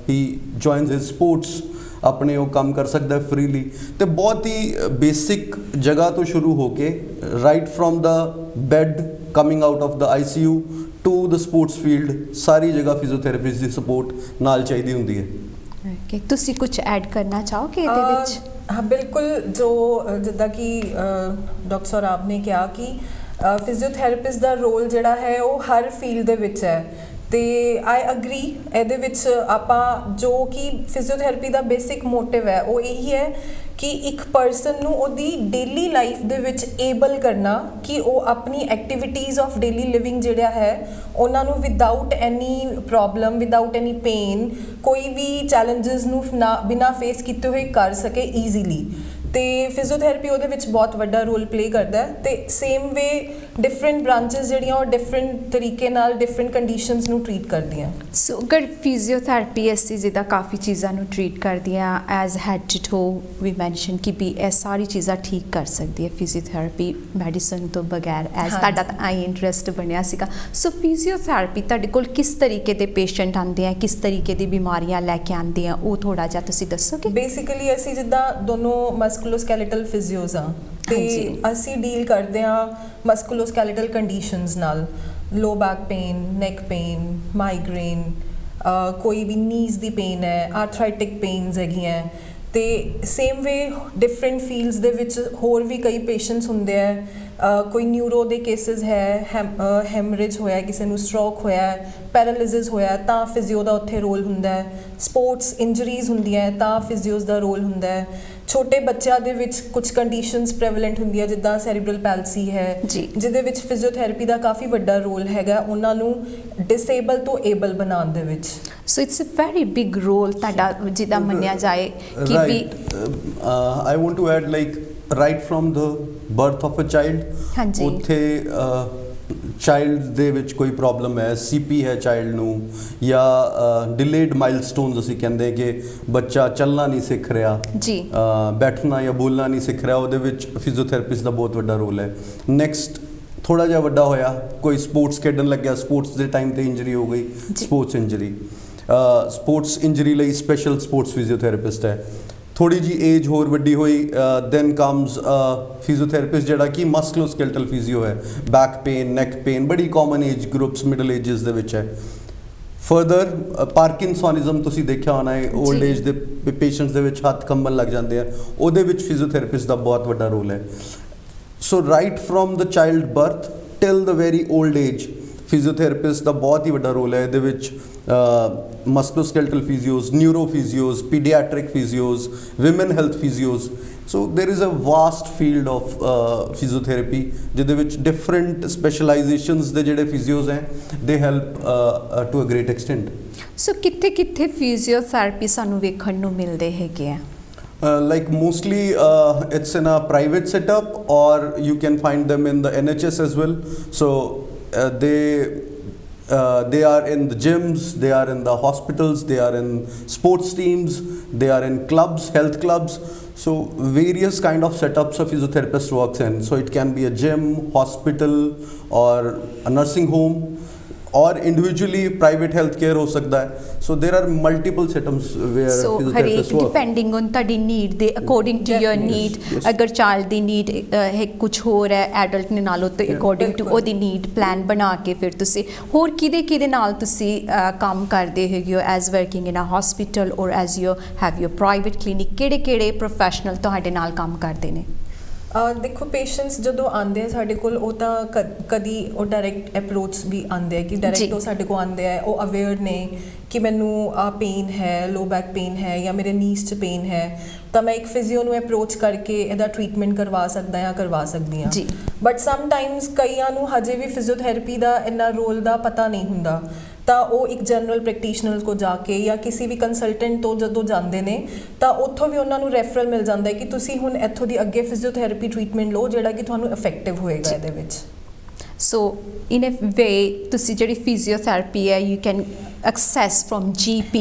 Speaker 2: he joins his sports, ਆਪਣੇ ਉਹ ਕੰਮ ਕਰ ਸਕਦਾ ਫਰੀਲੀ। ਤੇ ਬਹੁਤ ਹੀ ਬੇਸਿਕ ਜਗ੍ਹਾ ਤੋਂ ਸ਼ੁਰੂ ਹੋ ਕੇ right from the bed coming out of the ICU to the sports field, ਸਾਰੀ ਜਗ੍ਹਾ ਫਿਜ਼ੀਓਥੈਰੇਪਿਸਟ ਦੀ ਸਪੋਰਟ ਨਾਲ ਚਾਹੀਦੀ ਹੁੰਦੀ ਹੈ।
Speaker 1: ਓਕੇ, ਤੁਸੀਂ ਕੁਝ ਐਡ ਕਰਨਾ ਚਾਹੋਗੇ ਇਹਦੇ ਵਿੱਚ?
Speaker 3: ਹਾਂ ਬਿਲਕੁਲ, ਜੋ ਜਿੱਦਾਂ ਕਿ ਡਾਕਟਰ ਸੌਰਭ ਨੇ ਕਿਹਾ ਕਿ ਫਿਜ਼ੀਓਥੈਰੇਪਿਸਟ ਦਾ ਰੋਲ ਜਿਹੜਾ ਹੈ ਉਹ ਹਰ ਫੀਲਡ ਦੇ ਵਿੱਚ ਹੈ, ਤੇ ਆਈ ਅਗਰੀ ਇਹਦੇ ਵਿੱਚ ਆਪਾਂ ਜੋ ਕਿ ਫਿਜ਼ੀਓਥੈਰੇਪੀ ਦਾ ਬੇਸਿਕ ਮੋਟਿਵ ਹੈ ਉਹ ਇਹੀ ਹੈ ਕਿ ਇੱਕ ਪਰਸਨ ਨੂੰ ਉਹਦੀ ਡੇਲੀ ਲਾਈਫ ਦੇ ਵਿੱਚ ਏਬਲ ਕਰਨਾ ਕਿ ਉਹ ਆਪਣੀ ਐਕਟੀਵਿਟੀਜ਼ ਆਫ ਡੇਲੀ ਲਿਵਿੰਗ ਜਿਹੜਾ ਹੈ ਉਹਨਾਂ ਨੂੰ without any problem, without any pain, ਕੋਈ ਵੀ ਚੈਲੰਜਸ ਨੂੰ ਬਿਨਾਂ ਫੇਸ ਕੀਤੇ ਹੋਏ ਕਰ ਸਕੇ ਈਜ਼ੀਲੀ। ਤੇ ਫਿਜ਼ੀਓਥੈਰੇਪੀ ਉਹਦੇ ਵਿੱਚ ਬਹੁਤ ਵੱਡਾ ਰੋਲ ਪਲੇ ਕਰਦਾ ਹੈ। ਤੇ ਸੇਮ ਵੇ ਡਿਫਰੈਂਟ ਬ੍ਰਾਂਚਸ ਜਿਹੜੀਆਂ ਉਹ ਡਿਫਰੈਂਟ ਤਰੀਕੇ ਨਾਲ ਡਿਫਰੈਂਟ ਕੰਡੀਸ਼ਨਸ ਨੂੰ ਟਰੀਟ ਕਰਦੀਆਂ।
Speaker 1: ਸੋ ਅਗਰ ਫਿਜ਼ੀਓਥੈਰੇਪੀ ਅਸੀਂ ਜਿੱਦਾਂ ਕਾਫੀ ਚੀਜ਼ਾਂ ਨੂੰ ਟਰੀਟ ਕਰਦੀਆਂ as head to toe we mention ਕਿ ਵੀ ਇਹ ਸਾਰੀ ਚੀਜ਼ਾਂ ਠੀਕ ਕਰ ਸਕਦੀ ਹੈ ਫਿਜ਼ੀਓਥੈਰੇਪੀ ਮੈਡੀਸਨ ਤੋਂ ਬਗੈਰ, ਐਜ਼ ਤੁਹਾਡਾ ਤਾਂ ਆਈ ਇੰਟਰਸਟ ਬਣਿਆ ਸੀਗਾ। ਸੋ ਫਿਜ਼ੀਓਥੈਰੇਪੀ ਤੁਹਾਡੇ ਕੋਲ ਕਿਸ ਤਰੀਕੇ ਦੇ ਪੇਸ਼ੈਂਟ ਆਉਂਦੇ ਆ, ਕਿਸ ਤਰੀਕੇ ਦੀ ਬਿਮਾਰੀਆਂ ਲੈ ਕੇ ਆਉਂਦੇ ਆ, ਉਹ ਥੋੜ੍ਹਾ ਜਿਹਾ ਤੁਸੀਂ ਦੱਸੋਗੇ?
Speaker 3: ਬੇਸਿਕਲੀ ਅਸੀਂ ਜਿੱਦਾਂ ਦੋਨੋਂ ਮਸਕੂਲੋਸਕੈਲੇਟਲ ਫਿਜ਼ੀਓਜ਼ ਆ ਤੇ ਅਸੀਂ ਡੀਲ ਕਰਦੇ ਹਾਂ ਮਸਕੂਲੋਸਕੈਲੇਟਲ ਕੰਡੀਸ਼ਨਸ ਨਾਲ, low back pain, neck pain, migraine, ਕੋਈ ਵੀ ਨੀਜ਼ ਦੀ ਪੇਨ ਹੈ, ਆਰਥਰਾਈਟਿਕ ਪੇਨਸ ਹੈਗੀਆਂ। ਤੇ ਸੇਮ ਵੇ ਡਿਫਰੈਂਟ ਫੀਲਡਸ ਦੇ ਵਿੱਚ ਹੋਰ ਵੀ ਕਈ ਪੇਸ਼ੈਂਟਸ ਹੁੰਦੇ ਹੈ, ਕੋਈ ਨਿਊਰੋ ਦੇ ਕੇਸਿਸ ਹੈ, ਹੈਮਰੇਜ ਹੋਇਆ, ਕਿਸੇ ਨੂੰ ਸਟ੍ਰੋਕ ਹੋਇਆ, ਪੈਰਾਲਿਸਿਸ ਹੋਇਆ ਤਾਂ ਫਿਜ਼ੀਓ ਦਾ ਉੱਥੇ ਰੋਲ ਹੁੰਦਾ ਹੈ, ਸਪੋਰਟਸ ਇੰਜਰੀਜ਼ ਹੁੰਦੀਆਂ ਤਾਂ ਫਿਜ਼ੀਓਜ਼ ਦਾ ਰੋਲ ਹੁੰਦਾ ਹੈ, ਛੋਟੇ ਬੱਚਿਆਂ ਦੇ ਵਿੱਚ ਕੁਝ ਕੰਡੀਸ਼ਨਸ ਪ੍ਰੈਵਲੈਂਟ ਹੁੰਦੀਆਂ ਜਿੱਦਾਂ ਸੈਰੀਬਰਲ ਪੈਲਸੀ ਹੈ ਜਿਹਦੇ ਵਿੱਚ ਫਿਜ਼ੀਓਥੈਰੇਪੀ ਦਾ ਕਾਫੀ ਵੱਡਾ ਰੋਲ ਹੈਗਾ ਉਹਨਾਂ ਨੂੰ ਡਿਸੇਬਲ ਤੋਂ ਏਬਲ ਬਣਾਉਣ ਦੇ ਵਿੱਚ।
Speaker 1: So it's a very big role ਤੁਹਾਡਾ ਜਿੱਦਾਂ ਮੰਨਿਆ ਜਾਏ ਕਿ ਵੀ
Speaker 2: I want to add like right from the birth of a child, ਉੱਥੇ ਚਾਈਲਡ ਦੇ ਵਿੱਚ ਕੋਈ ਪ੍ਰੋਬਲਮ ਹੈ, ਸੀਪੀ ਹੈ ਚਾਈਲਡ ਨੂੰ, ਜਾਂ ਡਿਲੇਡ ਮਾਈਲਸਟੋਨਸ ਅਸੀਂ ਕਹਿੰਦੇ ਕਿ ਬੱਚਾ ਚੱਲਣਾ ਨਹੀਂ ਸਿੱਖ ਰਿਹਾ
Speaker 1: ਜੀ,
Speaker 2: ਬੈਠਣਾ ਜਾਂ ਬੋਲਣਾ ਨਹੀਂ ਸਿੱਖ ਰਿਹਾ, ਉਹਦੇ ਵਿੱਚ ਫਿਜ਼ੀਓਥੈਰੇਪਿਸਟ ਦਾ ਬਹੁਤ ਵੱਡਾ ਰੋਲ ਹੈ। ਨੈਕਸਟ ਥੋੜ੍ਹਾ ਜਿਹਾ ਵੱਡਾ ਹੋਇਆ, ਕੋਈ ਸਪੋਰਟਸ ਖੇਡਣ ਲੱਗਿਆ, ਸਪੋਰਟਸ ਦੇ ਟਾਈਮ ਤੇ ਇੰਜਰੀ ਹੋ ਗਈ, ਸਪੋਰਟਸ ਇੰਜਰੀ ਲਈ ਸਪੈਸ਼ਲ ਸਪੋਰਟਸ ਫਿਜ਼ੀਓਥੈਰੇਪਿਸਟ ਹੈ। ਥੋੜੀ ਜੀ ਏਜ ਹੋਰ ਵੱਡੀ ਹੋਈ, ਦੈਨ ਕਮਸ ਫਿਜ਼ੀਓਥੈਰੇਪਿਸਟ ਜਿਹੜਾ ਕਿ ਮਸਕੂਲੋਸਕੇਲਟਲ ਫਿਜ਼ੀਓ ਹੈ, ਬੈਕ ਪੇਨ, ਨੈਕ ਪੇਨ, ਬੜੀ common age groups middle ages ਦੇ ਵਿੱਚ ਹੈ। ਫਰਦਰ ਪਾਰਕਿੰਸੋਨਿਜ਼ਮ ਤੁਸੀਂ ਦੇਖਿਆ ਹੋਣਾ ਹੈ, ਓਲਡ ਏਜ ਦੇ ਪੇਸ਼ੈਂਟਸ ਦੇ ਵਿੱਚ ਹੱਥ ਕੰਬਣ ਲੱਗ ਜਾਂਦੇ ਆ, ਉਹਦੇ ਵਿੱਚ ਫਿਜ਼ੀਓਥੈਰੇਪਿਸਟ ਦਾ ਬਹੁਤ ਵੱਡਾ ਰੋਲ ਹੈ। So right from the child birth till the very old age physiotherapist ਦਾ ਬਹੁਤ ਹੀ ਵੱਡਾ ਰੋਲ ਹੈ। ਇਹਦੇ ਵਿੱਚ musculoskeletal physios, neuro physios, paediatric physios, women health physios. So there is a vast field of physiotherapy ਜਿਹਦੇ ਵਿੱਚ ਡਿਫਰੈਂਟ ਸਪੈਸ਼ਲਾਈਜੇਸ਼ਨਸ ਦੇ ਜਿਹੜੇ ਫਿਜ਼ੀਓਜ਼ ਹੈ ਦੇ help to a great extent.
Speaker 1: So ਕਿੱਥੇ ਕਿੱਥੇ ਫਿਜ਼ੀਓਥੈਰੇਪੀ ਸਾਨੂੰ ਵੇਖਣ ਨੂੰ ਮਿਲਦੇ ਹੈਗੇ ਆ?
Speaker 2: Like mostly it's in a private setup, or you can find them in the NHS as well. So they are in the gyms, they are in the hospitals, they are in sports teams, they are in clubs, health clubs. So various kind of setups a physiotherapist works in. So it can be a gym, hospital, or a nursing home, or individually private health care हो सकता है. So there are multiple setups where physiotherapists work.
Speaker 1: Depending on ਤੁਹਾਡੀ need ਦੇ according to your need, ਅਗਰ child ਦੀ need ਹੈ ਕੁਝ ਹੋਰ ਹੈ ਐਡਲਟ ਨੇ ਨਾਲੋਂ ਤੇ according to ਉਹਦੀ ਨੀਡ ਪਲਾਨ ਬਣਾ ਕੇ ਫਿਰ ਤੁਸੀਂ ਹੋਰ ਕਿਹਦੇ ਨਾਲ ਤੁਸੀਂ ਕੰਮ ਕਰਦੇ ਹੈਗੇ ਹੋ as working in a hospital or as you have your private clinic? ਕਿਹੜੇ ਪ੍ਰੋਫੈਸ਼ਨਲ ਤੁਹਾਡੇ ਨਾਲ ਕੰਮ ਕਰਦੇ ਨੇ?
Speaker 3: ਦੇਖੋ ਪੇਸ਼ੈਂਟਸ ਜਦੋਂ ਆਉਂਦੇ ਆ ਸਾਡੇ ਕੋਲ, ਉਹ ਤਾਂ ਕਦੀ ਉਹ ਡਾਇਰੈਕਟ ਅਪਰੋਚ ਵੀ ਆਉਂਦੇ ਆ ਕਿ ਡਾਇਰੈਕਟ ਉਹ ਸਾਡੇ ਕੋਲ ਆਉਂਦੇ ਆ, ਉਹ ਅਵੇਅਰ ਨੇ ਕਿ ਮੈਨੂੰ ਆ ਪੇਨ ਹੈ, ਲੋ ਬੈਕ ਪੇਨ ਹੈ ਜਾਂ ਮੇਰੇ ਨੀਸ 'ਚ ਪੇਨ ਹੈ, ਤਾਂ ਮੈਂ ਇੱਕ ਫਿਜ਼ੀਓ ਨੂੰ ਅਪਰੋਚ ਕਰਕੇ ਇਹਦਾ ਟਰੀਟਮੈਂਟ ਕਰਵਾ ਸਕਦਾ ਜਾਂ ਕਰਵਾ ਸਕਦੀ ਹਾਂ। ਬਟ ਸਮਟਾਈਮਸ ਕਈਆਂ ਨੂੰ ਹਜੇ ਵੀ ਫਿਜ਼ੀਓਥੈਰੇਪੀ ਦਾ ਇੰਨਾ ਰੋਲ ਦਾ ਪਤਾ ਨਹੀਂ ਹੁੰਦਾ, ਤਾਂ ਉਹ ਇੱਕ ਜਨਰਲ ਪ੍ਰੈਕਟੀਸ਼ਨਰ ਕੋਲ ਜਾ ਕੇ ਜਾਂ ਕਿਸੇ ਵੀ ਕੰਸਲਟੈਂਟ ਤੋਂ ਜਦੋਂ ਜਾਂਦੇ ਨੇ ਤਾਂ ਉੱਥੋਂ ਵੀ ਉਹਨਾਂ ਨੂੰ ਰੈਫਰਲ ਮਿਲ ਜਾਂਦਾ ਹੈ ਕਿ ਤੁਸੀਂ ਹੁਣ ਇੱਥੋਂ ਦੀ ਅੱਗੇ ਫਿਜ਼ੀਓਥੈਰੇਪੀ ਟਰੀਟਮੈਂਟ ਲਓ ਜਿਹੜਾ ਕਿ ਤੁਹਾਨੂੰ ਇਫੈਕਟਿਵ ਹੋਏਗਾ ਇਹਦੇ ਵਿੱਚ।
Speaker 1: ਸੋ ਇਨ ਅ ਵੇ ਤੁਸੀਂ ਜਿਹੜੀ ਫਿਜ਼ੀਓਥੈਰੇਪੀ ਹੈ you can access from GP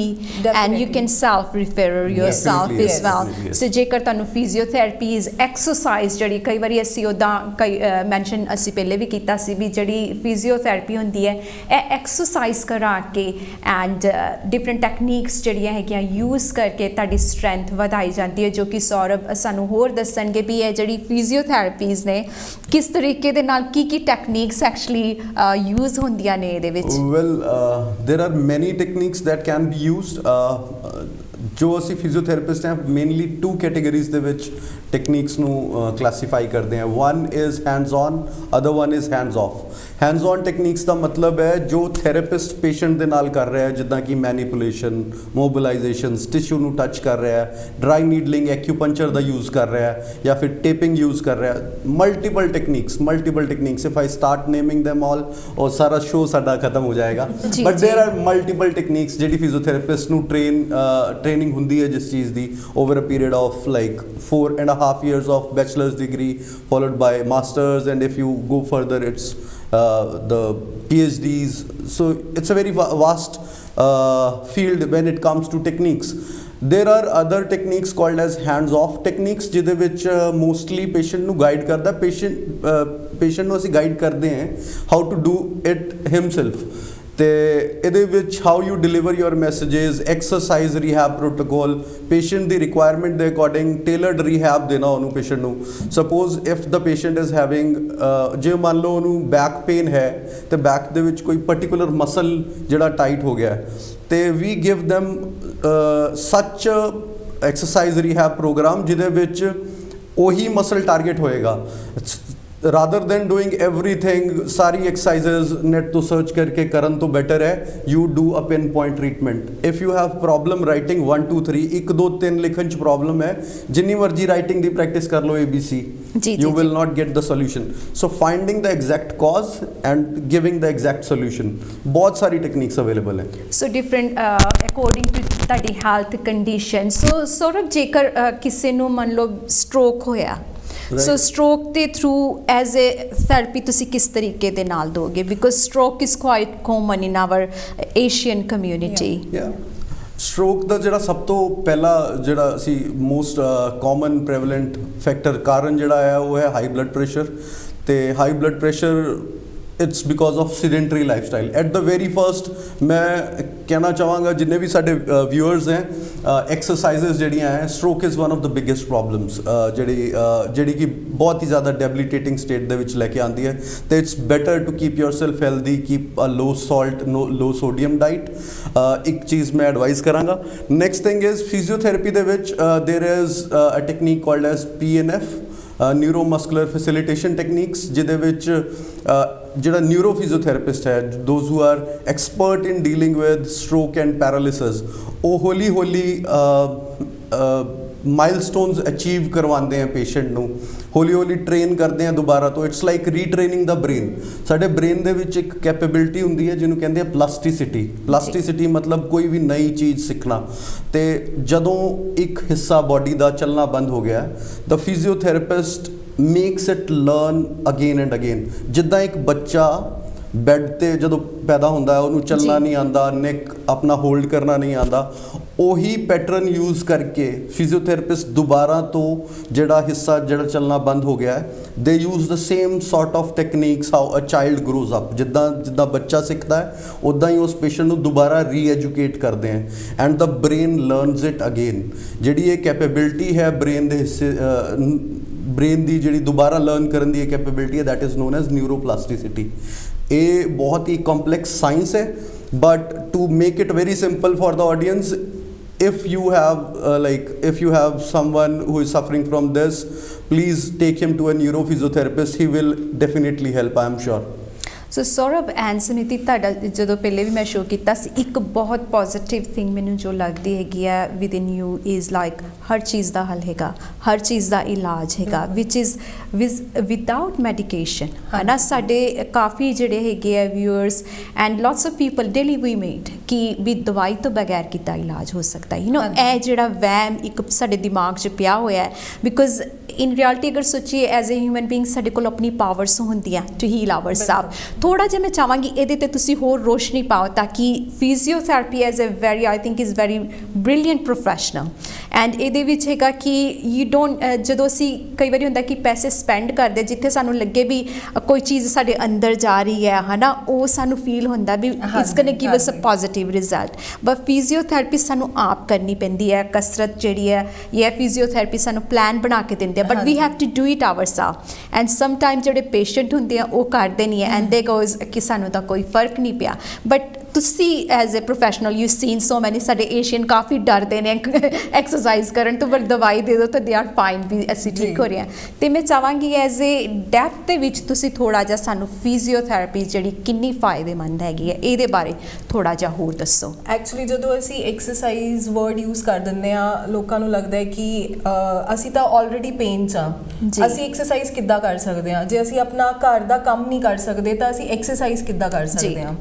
Speaker 1: and you can self refer yourself as well. So ਜੇਕਰ ਤੁਹਾਨੂੰ ਫਿਜ਼ੀਓਥੈਰੇਪੀ ਇਜ਼ ਐਕਸਰਸਾਈਜ਼ ਜਿਹੜੀ ਕਈ ਵਾਰੀ ਅਸੀਂ ਉੱਦਾਂ ਕਈ ਮੈਂਸ਼ਨ ਅਸੀਂ ਪਹਿਲੇ ਵੀ ਕੀਤਾ ਸੀ ਵੀ ਜਿਹੜੀ ਫਿਜ਼ੀਓਥੈਰੇਪੀ ਹੁੰਦੀ ਹੈ ਇਹ ਐਕਸਰਸਾਈਜ਼ ਕਰਾ ਕੇ ਐਂਡ ਡਿਫਰੈਂਟ ਟੈਕਨੀਕਸ ਜਿਹੜੀਆਂ ਹੈਗੀਆਂ ਯੂਜ਼ ਕਰਕੇ ਤੁਹਾਡੀ ਸਟਰੈਂਥ ਵਧਾਈ ਜਾਂਦੀ ਹੈ, ਜੋ ਕਿ ਸੌਰਵ ਸਾਨੂੰ ਹੋਰ ਦੱਸਣਗੇ ਵੀ ਇਹ ਜਿਹੜੀ ਫਿਜ਼ੀਓਥੈਰੇਪੀਜ਼ ਨੇ ਕਿਸ ਤਰੀਕੇ ਦੇ ਨਾਲ ਕੀ ਟੈਕਨੀਕਸ ਐਕਚੁਅਲੀ ਯੂਜ਼ ਹੁੰਦੀਆਂ ਨੇ ਇਹਦੇ ਵਿੱਚ।
Speaker 2: Well there are many techniques that can be used. ਜੋ ਅਸੀਂ ਫਿਜ਼ੀਓਥੈਰੇਪਿਸਟ ਹਾਂ ਮੇਨਲੀ 2 ਕੈਟੇਗਰੀਜ਼ ਦੇ ਵਿੱਚ ਟੈਕਨੀਕਸ ਨੂੰ ਕਲਾਸੀਫਾਈ ਕਰਦੇ ਹਾਂ। One is hands on, other one is hands off. Hands on techniques ਦਾ ਮਤਲਬ ਹੈ ਜੋ ਥੈਰੇਪਿਸਟ ਪੇਸ਼ੈਂਟ ਦੇ ਨਾਲ ਕਰ ਰਿਹਾ ਹੈ, ਜਿੱਦਾਂ ਕਿ ਮੈਨੀਪੂਲੇਸ਼ਨ, ਮੋਬਿਲਾਈਜੇਸ਼ਨਸ, ਟਿਸ਼ੂ ਨੂੰ ਟੱਚ ਕਰ ਰਿਹਾ ਹੈ, ਡਰਾਈ ਨੀਡਲਿੰਗ, ਐਕਿਊਪੰਚਰ ਦਾ ਯੂਜ਼ ਕਰ ਰਿਹਾ ਹੈ ਜਾਂ ਫਿਰ ਟੇਪਿੰਗ ਯੂਜ਼ ਕਰ ਰਿਹਾ ਹੈ। Multiple techniques if I start naming them all ਔਰ ਸਾਰਾ ਸ਼ੋਅ ਸਾਡਾ ਖਤਮ ਹੋ ਜਾਏਗਾ। But there are multiple techniques ਜਿਹੜੀ ਫਿਜ਼ੀਓਥੈਰੇਪਿਸਟ ਨੂੰ ਟ੍ਰੇਨਿੰਗ ਹੁੰਦੀ ਹੈ ਜਿਸ ਚੀਜ਼ ਦੀ over a period of like 4.5 years of bachelor's degree followed by masters, and if you go further it's the PhDs. So it's a very vast field when it comes to techniques. There are other techniques called as hands off techniques ਜਿਹਦੇ ਵਿੱਚ mostly patient ਨੂੰ guide ਕਰਦਾ, patient ਨੂੰ ਅਸੀਂ guide ਕਰਦੇ ਹਾਂ how to do it himself। ਤੇ ਇਹਦੇ ਵਿੱਚ how you deliver your messages, exercise, rehab protocol, patient the requirement ਦੇ ਅਕੋਰਡਿੰਗ ਟੇਲਰਡ ਰੀਹੈਬ ਦੇਣਾ ਉਹਨੂੰ ਪੇਸ਼ੈਂਟ ਨੂੰ। Suppose if the patient is having ਜੇ ਮੰਨ ਲਓ ਉਹਨੂੰ ਬੈਕ ਪੇਨ ਹੈ ਤੇ ਬੈਕ ਦੇ ਵਿੱਚ ਕੋਈ ਪਰਟੀਕੂਲਰ ਮਸਲ ਜਿਹੜਾ ਟਾਈਟ ਹੋ ਗਿਆ ਤੇ we give them such exercise rehab programme ਜਿਹਦੇ ਵਿੱਚ ਉਹੀ ਮਸਲ ਟਾਰਗੇਟ ਹੋਏਗਾ। rather than doing everything ਸਾਰੀ exercises net ਤੋਂ search ਕਰਕੇ ਕਰਨ ਤੋਂ better ਹੈ you do a pinpoint treatment. If you have problem writing 1 2 3 1 2 3 ਲਿਖਣ 'ਚ problem ਹੈ, ਜਿੰਨੀ ਮਰਜ਼ੀ writing ਦੀ practice ਕਰ ਲਓ ABC, you will not get the solution. So finding the exact cause and giving the exact solution, ਬਹੁਤ ਸਾਰੀ techniques available ਹੈ।
Speaker 1: So different according to ਤੁਹਾਡੀ health condition. So ਸੌਰਵ ਜੇਕਰ ਕਿਸੇ ਨੂੰ ਮੰਨ ਲਓ stroke ਹੋਇਆ ਸੋ ਸਟ੍ਰੋਕ ਦੇ ਥਰੂ ਐਜ਼ ਅ ਥੈਰੇਪੀ ਤੁਸੀਂ ਕਿਸ ਤਰੀਕੇ ਦੇ ਨਾਲ ਦੋਗੇ, because stroke is quite common in our Asian community.
Speaker 2: Stroke ਦਾ ਜਿਹੜਾ ਸਭ ਤੋਂ ਪਹਿਲਾ ਜਿਹੜਾ ਅਸੀਂ ਮੋਸਟ ਕਾਮਨ ਪ੍ਰੈਵਲੈਂਟ ਫੈਕਟਰ ਕਾਰਨ ਜਿਹੜਾ ਹੈ ਉਹ ਹੈ ਹਾਈ ਬਲੱਡ ਪ੍ਰੈਸ਼ਰ। ਤੇ high blood pressure it's because of sedentary lifestyle. At the very first मैं कहना चाहूँगा जिन्ने भी साढ़े viewers हैं exercises ਜਿਹੜੀਆਂ ਹੈ stroke is one of the biggest problems ਜਿਹੜੀ ਕਿ ਬਹੁਤ ਹੀ ਜ਼ਿਆਦਾ debilitating state ਦੇ ਵਿੱਚ ਲੈ ਕੇ ਆਉਂਦੀ ਹੈ। ਤੇ it's better to keep yourself healthy, keep a low salt low sodium diet। ਇੱਕ ਚੀਜ਼ ਮੈਂ advise ਕਰਾਂਗਾ। next thing is physiotherapy ਦੇ ਵਿੱਚ there is a technique called as PNF, neuromuscular facilitation techniques, ਜਿਹਦੇ ਵਿੱਚ ਜਿਹੜਾ ਨਿਊਰੋ ਫਿਜ਼ੀਓਥੈਰੇਪਿਸਟ ਹੈ, those who are expert in dealing with stroke and paralysis, ਉਹ ਹੌਲੀ ਹੌਲੀ ਮਾਈਲਸਟੋਨਸ ਅਚੀਵ ਕਰਵਾਉਂਦੇ ਆ ਪੇਸ਼ੈਂਟ ਨੂੰ, ਹੌਲੀ ਹੌਲੀ ਟ੍ਰੇਨ ਕਰਦੇ ਆ ਦੁਬਾਰਾ ਤੋਂ। It's like retraining the brain. ਸਾਡੇ ਬ੍ਰੇਨ ਦੇ ਵਿੱਚ ਇੱਕ ਕੈਪੇਬਿਲਿਟੀ ਹੁੰਦੀ ਹੈ ਜਿਹਨੂੰ ਕਹਿੰਦੇ ਆ ਪਲਾਸਟਿਸਿਟੀ ਮਤਲਬ ਕੋਈ ਵੀ ਨਈ ਚੀਜ਼ ਸਿੱਖਣਾ। ਤੇ ਜਦੋਂ ਇੱਕ ਹਿੱਸਾ ਬਾਡੀ ਦਾ ਚੱਲਣਾ ਬੰਦ ਹੋ ਗਿਆ, the physiotherapist makes it learn again and again. ਜਿੱਦਾਂ ਇੱਕ ਬੱਚਾ ਬੈੱਡ 'ਤੇ ਜਦੋਂ ਪੈਦਾ ਹੁੰਦਾ ਹੈ, ਉਹਨੂੰ ਚੱਲਣਾ ਨਹੀਂ ਆਉਂਦਾ, ਨੈਕ ਆਪਣਾ ਹੋਲਡ ਕਰਨਾ ਨਹੀਂ ਆਉਂਦਾ, ਉਹੀ ਪੈਟਰਨ ਯੂਜ਼ ਕਰਕੇ ਫਿਜ਼ੀਓਥੈਰੇਪਿਸਟ ਦੁਬਾਰਾ ਤੋਂ ਜਿਹੜਾ ਹਿੱਸਾ ਜਿਹੜਾ ਚੱਲਣਾ ਬੰਦ ਹੋ ਗਿਆ ਹੈ, they use the same sort of techniques how a child grows up. ਜਿੱਦਾਂ ਬੱਚਾ ਸਿੱਖਦਾ ਹੈ, ਉੱਦਾਂ ਹੀ ਉਸ ਪੇਸ਼ੈਂਟ ਨੂੰ ਦੁਬਾਰਾ ਰੀਐਜੂਕੇਟ ਕਰਦੇ ਹੈ and the brain learns it again. ਜਿਹੜੀ ਇਹ ਕੈਪੇਬਿਲਿਟੀ ਹੈ ਬ੍ਰੇਨ ਦੇ ਹਿੱਸੇ ਬ੍ਰੇਨ ਦੀ ਜਿਹੜੀ ਦੁਬਾਰਾ ਲਰਨ ਕਰਨ ਦੀ ਇਹ ਕੈਪੇਬਿਲਿਟੀ ਹੈ, that is known as neuroplasticity. ਇਹ ਬਹੁਤ ਹੀ ਕੰਪਲੈਕਸ ਸਾਇੰਸ ਹੈ, but to make it very simple for the audience, if you have someone who is suffering from this, please take him to a neurophysiotherapist. He will definitely help, I am sure.
Speaker 1: So Saurav and Sunity, ਤੁਹਾਡਾ ਜਦੋਂ ਪਹਿਲੇ ਵੀ ਮੈਂ show ਕੀਤਾ ਸੀ, ਇੱਕ ਬਹੁਤ positive thing ਮੈਨੂੰ ਜੋ ਲੱਗਦੀ ਹੈਗੀ ਆ within you is like ਹਰ ਚੀਜ਼ ਦਾ ਹੱਲ ਹੈਗਾ, ਹਰ ਚੀਜ਼ ਦਾ ਇਲਾਜ ਹੈਗਾ, ਵਿਚ ਇਜ਼ ਵਿਦਆਊਟ ਮੈਡੀਕੇਸ਼ਨ, ਹੈ ਨਾ। ਸਾਡੇ ਕਾਫੀ ਜਿਹੜੇ ਹੈਗੇ ਆ viewers and lots of people daily we met ਕਿ ਵੀ ਦਵਾਈ ਤੋਂ ਬਗੈਰ ਕਿੱਦਾਂ ਇਲਾਜ ਹੋ ਸਕਦਾ, ਯੂ ਨੋ। ਇਹ ਜਿਹੜਾ ਵਹਿਮ ਇੱਕ ਸਾਡੇ ਦਿਮਾਗ 'ਚ ਪਿਆ ਹੋਇਆ ਹੈ, ਬਿਕੋਜ਼ ਇਨ ਰਿਐਲਿਟੀ ਅਗਰ ਸੋਚੀਏ ਐਜ਼ ਏ ਹਿਊਮਨ ਬੀਇੰਗ ਸਾਡੇ ਕੋਲ ਆਪਣੀ ਪਾਵਰਸ ਹੁੰਦੀਆਂ ਟੂ ਹੀਲ ਆਵਰ ਸੈਲਫ। ਥੋੜ੍ਹਾ ਜਿਹਾ ਮੈਂ ਚਾਹਾਂਗੀ ਇਹਦੇ 'ਤੇ ਤੁਸੀਂ ਹੋਰ ਰੋਸ਼ਨੀ ਪਾਓ ਤਾਂ ਕਿ physiotherapy as a very I think is very brilliant professional and ਇਹਦੇ ਵਿੱਚ ਹੈਗਾ ਕਿ ਯੂ ਡੋਂਟ ਜਦੋਂ ਅਸੀਂ ਕਈ ਵਾਰੀ ਹੁੰਦਾ ਕਿ ਪੈਸੇ ਸਪੈਂਡ ਕਰਦੇ ਜਿੱਥੇ ਸਾਨੂੰ ਲੱਗੇ ਵੀ ਕੋਈ ਚੀਜ਼ ਸਾਡੇ ਅੰਦਰ ਜਾ ਰਹੀ ਹੈ, ਹੈ ਨਾ, ਉਹ ਸਾਨੂੰ ਫੀਲ ਹੁੰਦਾ ਵੀ it's going to give us a positive result. But physiotherapy ਸਾਨੂੰ ਆਪ ਕਰਨੀ ਪੈਂਦੀ ਹੈ, ਕਸਰਤ ਜਿਹੜੀ ਹੈ ਇਹ ਫਿਜ਼ੀਓਥੈਰੇਪੀ ਸਾਨੂੰ ਪਲਾਨ ਬਣਾ ਕੇ ਦਿੰਦੇ ਆ, but we have to do it ourself. And sometime ਜਿਹੜੇ ਪੇਸ਼ੈਂਟ ਹੁੰਦੇ ਆ ਉਹ ਕਰਦੇ ਨਹੀਂ ਹੈ ਐਂਡ ਦੇ ਗੋਜ਼ ਕਿ ਸਾਨੂੰ ਤਾਂ ਕੋਈ ਫਰਕ ਨਹੀਂ ਪਿਆ। ਬਟ ਤੁਸੀਂ as a professional you seen so many, ਸਾਡੇ ਏਸ਼ੀਅਨ ਕਾਫੀ ਡਰਦੇ ਨੇ ਐਕਸਰਸਾਈਜ਼ ਕਰਨ ਤੋਂ, ਪਰ ਦਵਾਈ ਦੇ ਦਿਓ ਤਾਂ ਦੇ ਆਰ ਫਾਈਨ ਵੀ ਅਸੀਂ ਠੀਕ ਹੋ ਰਹੇ ਹਾਂ। ਅਤੇ ਮੈਂ ਚਾਹਾਂਗੀ ਐਜ਼ ਏ ਡੈਪਥ ਦੇ ਵਿੱਚ ਤੁਸੀਂ ਥੋੜ੍ਹਾ ਜਿਹਾ ਸਾਨੂੰ ਫਿਜ਼ੀਓਥੈਰੇਪੀ ਜਿਹੜੀ ਕਿੰਨੀ ਫਾਇਦੇਮੰਦ ਹੈਗੀ ਹੈ ਇਹਦੇ ਬਾਰੇ ਥੋੜ੍ਹਾ ਜਿਹਾ ਹੋਰ ਦੱਸੋ।
Speaker 3: ਐਕਚੁਅਲੀ ਜਦੋਂ ਅਸੀਂ ਐਕਸਰਸਾਈਜ਼ ਵਰਡ ਯੂਜ਼ ਕਰ ਦਿੰਦੇ ਹਾਂ, ਲੋਕਾਂ ਨੂੰ ਲੱਗਦਾ ਹੈ ਕਿ ਅਸੀਂ ਤਾਂ ਆਲਰੇਡੀ ਪੇਨ 'ਚ ਹਾਂ, ਅਸੀਂ ਐਕਸਰਸਾਈਜ਼ ਕਿੱਦਾਂ ਕਰ ਸਕਦੇ ਹਾਂ। ਜੇ ਅਸੀਂ ਆਪਣਾ ਘਰ ਦਾ ਕੰਮ ਨਹੀਂ ਕਰ ਸਕਦੇ ਤਾਂ ਅਸੀਂ ਐਕਸਰਸਾਈਜ਼ ਕਿੱਦਾਂ ਕਰ ਸਕਦੇ ਹਾਂ।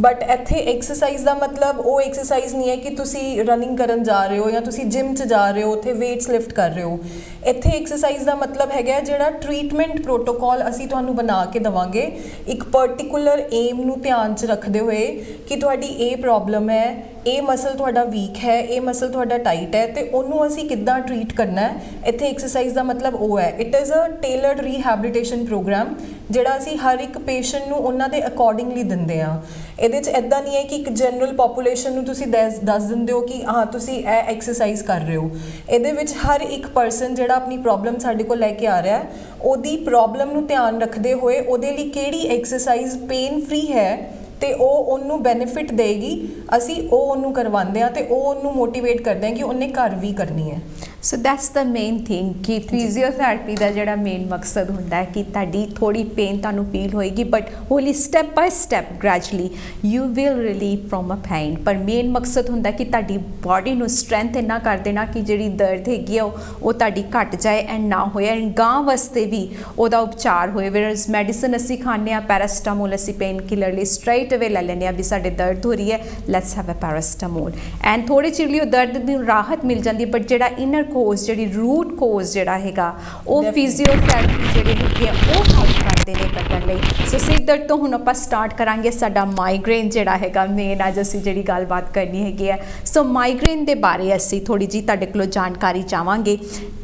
Speaker 3: ਬਟ ਇੱਥੇ ਐਕਸਰਸਾਈਜ਼ ਦਾ ਮਤਲਬ ਉਹ ਐਕਸਰਸਾਈਜ਼ ਨਹੀਂ ਹੈ ਕਿ ਤੁਸੀਂ ਰਨਿੰਗ ਕਰਨ ਜਾ ਰਹੇ ਹੋ ਜਾਂ ਤੁਸੀਂ ਜਿਮ 'ਚ ਜਾ ਰਹੇ ਹੋ ਉੱਥੇ ਵੇਟਸ ਲਿਫਟ ਕਰ ਰਹੇ ਹੋ। ਇੱਥੇ ਐਕਸਰਸਾਈਜ਼ ਦਾ ਮਤਲਬ ਹੈਗਾ ਜਿਹੜਾ ਟਰੀਟਮੈਂਟ ਪ੍ਰੋਟੋਕੋਲ ਅਸੀਂ ਤੁਹਾਨੂੰ ਬਣਾ ਕੇ ਦੇਵਾਂਗੇ ਇੱਕ ਪਰਟੀਕੂਲਰ ਏਮ ਨੂੰ ਧਿਆਨ 'ਚ ਰੱਖਦੇ ਹੋਏ ਕਿ ਤੁਹਾਡੀ ਇਹ ਪ੍ਰੋਬਲਮ ਹੈ, ਇਹ ਮਸਲ ਤੁਹਾਡਾ ਵੀਕ ਹੈ, ਇਹ ਮਸਲ ਤੁਹਾਡਾ ਟਾਈਟ ਹੈ, ਤੇ ਉਹਨੂੰ ਅਸੀਂ ਕਿੱਦਾਂ ਟਰੀਟ ਕਰਨਾ ਹੈ। ਇੱਥੇ ਐਕਸਰਸਾਈਜ਼ ਦਾ ਮਤਲਬ ਉਹ ਹੈ। It is a tailored rehabilitation programme ਜਿਹੜਾ ਅਸੀਂ ਹਰ ਇੱਕ ਪੇਸ਼ੈਂਟ ਨੂੰ ਉਹਨਾਂ ਦੇ ਅਕੋਰਡਿੰਗਲੀ ਦਿੰਦੇ ਹਾਂ। ਇਹਦੇ 'ਚ ਇੱਦਾਂ ਨਹੀਂ ਹੈ ਕਿ ਇੱਕ ਜਨਰਲ ਪਾਪੂਲੇਸ਼ਨ ਨੂੰ ਤੁਸੀਂ ਦੱਸ ਦਿੰਦੇ ਹੋ ਕਿ ਹਾਂ ਤੁਸੀਂ ਇਹ ਐਕਸਰਸਾਈਜ਼ ਕਰ ਰਹੇ ਹੋ। ਇਹਦੇ ਵਿੱਚ ਹਰ ਇੱਕ ਪਰਸਨ ਜਿਹੜਾ ਆਪਣੀ ਪ੍ਰੋਬਲਮ ਸਾਡੇ ਕੋਲ ਲੈ ਕੇ ਆ ਰਿਹਾ ਉਹਦੀ ਪ੍ਰੋਬਲਮ ਨੂੰ ਧਿਆਨ ਰੱਖਦੇ ਹੋਏ ਉਹਦੇ ਲਈ ਕਿਹੜੀ ਐਕਸਰਸਾਈਜ਼ ਪੇਨ ਫ੍ਰੀ ਹੈ ਤੇ ਉਹ ਉਹਨੂੰ ਬੈਨੀਫਿਟ ਦੇਗੀ, ਅਸੀਂ ਉਹ ਉਹਨੂੰ ਕਰਵਾਉਂਦੇ ਹਾਂ ਤੇ ਉਹ ਉਹਨੂੰ ਮੋਟੀਵੇਟ ਕਰਦੇ ਹਾਂ ਕਿ ਉਹਨੇ ਘਰ ਵੀ ਕਰਨੀ ਹੈ।
Speaker 1: So that's the main thing ਕਿ ਫਿਜ਼ੀਓਥੈਰੇਪੀ ਦਾ ਜਿਹੜਾ ਮੇਨ ਮਕਸਦ ਹੁੰਦਾ ਹੈ ਕਿ ਤੁਹਾਡੀ ਥੋੜ੍ਹੀ ਪੇਨ ਤੁਹਾਨੂੰ ਫੀਲ ਹੋਏਗੀ, ਬਟ ਹੋਲੀ step by step gradually you will relieve from a pain. ਪਰ ਮੇਨ ਮਕਸਦ ਹੁੰਦਾ ਕਿ ਤੁਹਾਡੀ ਬਾਡੀ ਨੂੰ ਸਟਰੈਂਥ ਇੰਨਾ ਕਰ ਦੇਣਾ ਕਿ ਜਿਹੜੀ ਦਰਦ ਹੈਗੀ ਆ ਉਹ ਤੁਹਾਡੀ ਘਟ ਜਾਏ ਐਂਡ ਨਾ ਹੋਏ, ਐਂਡ ਗਾਂ ਵਾਸਤੇ ਵੀ ਉਹਦਾ ਉਪਚਾਰ ਹੋਏ। ਵੇਅਰਜ਼ ਮੈਡੀਸਨ ਅਸੀਂ ਖਾਂਦੇ ਹਾਂ, ਪੈਰਾਸਟਾਮੋਲ ਅਸੀਂ ਪੇਨ ਕਿਲਰ ਲਈ ਸਟ੍ਰੇਟ ਅਵੇ ਲੈ ਲੈਂਦੇ ਹਾਂ ਵੀ ਸਾਡੇ ਦਰਦ ਹੋ ਰਹੀ ਹੈ, let's have a paracetamol, and ਥੋੜ੍ਹੇ ਚਿਰ ਲਈ ਉਹ ਦਰਦ ਦੀ ਰਾਹਤ ਮਿਲ ਜਾਂਦੀ ਹੈ, ਬਟ ਜਿਹੜਾ ਇਨਰ ਕੋਜ਼ ਜਿਹੜੀ ਰੂਟ ਕੋਜ਼ ਜਿਹੜਾ ਹੈਗਾ ਉਹ ਫਿਜ਼ੀਓਥੈਰੇਪੀ ਜਿਹੜੇ ਹੈਗੇ ਉਹ ਹੈਲਪ ਕਰਦੇ ਨੇ ਕੱਢਣ ਲਈ। ਸੋ ਸਿਰ ਦਰਦ ਤੋਂ ਹੁਣ ਆਪਾਂ ਸਟਾਰਟ ਕਰਾਂਗੇ ਸਾਡਾ ਮਾਈਗ੍ਰੇਨ ਜਿਹੜਾ ਹੈਗਾ ਮੇਨ ਅੱਜ ਅਸੀਂ ਜਿਹੜੀ ਗੱਲਬਾਤ ਕਰਨੀ ਹੈਗੀ ਹੈ। ਸੋ ਮਾਈਗ੍ਰੇਨ ਦੇ ਬਾਰੇ ਅਸੀਂ ਥੋੜ੍ਹੀ ਜਿਹੀ ਤੁਹਾਡੇ ਕੋਲੋਂ ਜਾਣਕਾਰੀ ਚਾਹਾਂਗੇ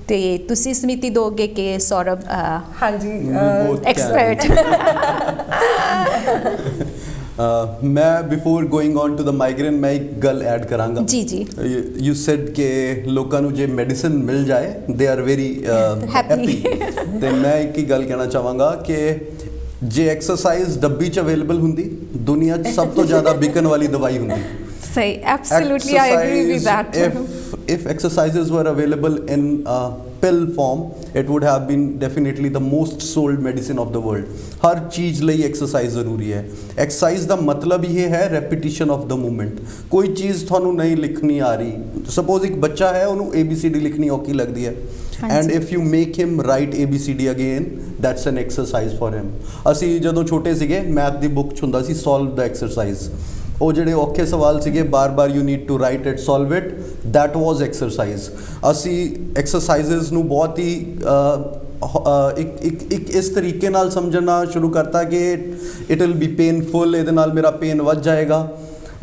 Speaker 1: ਤੇ ਤੁਸੀਂ ਸਮਿਤੀ ਦੋਗੇ ਕਿ ਸੌਰਵ
Speaker 3: ਹਾਂਜੀ
Speaker 1: ਐਕਸਪਰਟ
Speaker 2: ਮੈਂ before going on to the migraine ਮੈਂ ਇੱਕ ਗੱਲ ਐਡ ਕਰਾਂਗਾ
Speaker 1: ਜੀ ਜੀ
Speaker 2: ਯੂ ਸੈਡ ਕਿ ਲੋਕਾਂ ਨੂੰ ਜੇ ਮੈਡੀਸਿਨ ਮਿਲ ਜਾਏ ਦੇ ਆਰ ਵੈਰੀ ਹੈਪੀ ਤੇ ਮੈਂ ਇੱਕ ਹੀ ਗੱਲ ਕਹਿਣਾ ਚਾਹਾਂਗਾ ਕਿ ਜੇ ਐਕਸਰਸਾਈਜ਼ ਡੱਬੀ 'ਚ ਅਵੇਲੇਬਲ ਹੁੰਦੀ ਦੁਨੀਆ 'ਚ ਸਭ ਤੋਂ ਜ਼ਿਆਦਾ ਵਿਕਣ ਵਾਲੀ ਦਵਾਈ ਹੁੰਦੀ।
Speaker 1: ਸਹੀ absolutely I agree with that.
Speaker 2: If exercises were available in pill form, it would have been definitely the most sold medicine of the world. हर चीज़ ਲਈ exercise ਜ਼ਰੂਰੀ ਹੈ। exercise ਦਾ ਮਤਲਬ ਇਹ ਹੈ repetition of the movement। ਕੋਈ ਚੀਜ਼ ਤੁਹਾਨੂੰ ਨਹੀਂ ਲਿਖਣੀ ਆ ਰਹੀ, suppose ਇੱਕ ਬੱਚਾ ਹੈ ਉਹਨੂੰ ABCD ਲਿਖਣੀ ਔਖੀ ਲੱਗਦੀ ਹੈ and if you make him write ABCD again, that's an exercise for him। ਅਸੀਂ ਜਦੋਂ ਛੋਟੇ ਸੀਗੇ ਮੈਥ ਦੀ ਬੁੱਕ 'ਚ ਹੁੰਦਾ ਸੀ solve the exercise। ਉਹ ਜਿਹੜੇ ਔਖੇ ਸਵਾਲ ਸੀਗੇ ਬਾਰ-ਬਾਰ you need to write it solve it, that was exercise. ਅਸੀਂ ਐਕਸਰਸਾਈਜ਼ਸ ਨੂੰ ਬਹੁਤ ਹੀ ਇੱਕ ਇਸ ਤਰੀਕੇ ਨਾਲ ਸਮਝਣਾ ਸ਼ੁਰੂ ਕਰਤਾ ਕਿ ਇਟ ਵਿਲ ਬੀ ਪੇਨਫੁਲ, ਇਹਦੇ ਨਾਲ ਮੇਰਾ ਪੇਨ ਵੱਧ ਜਾਏਗਾ।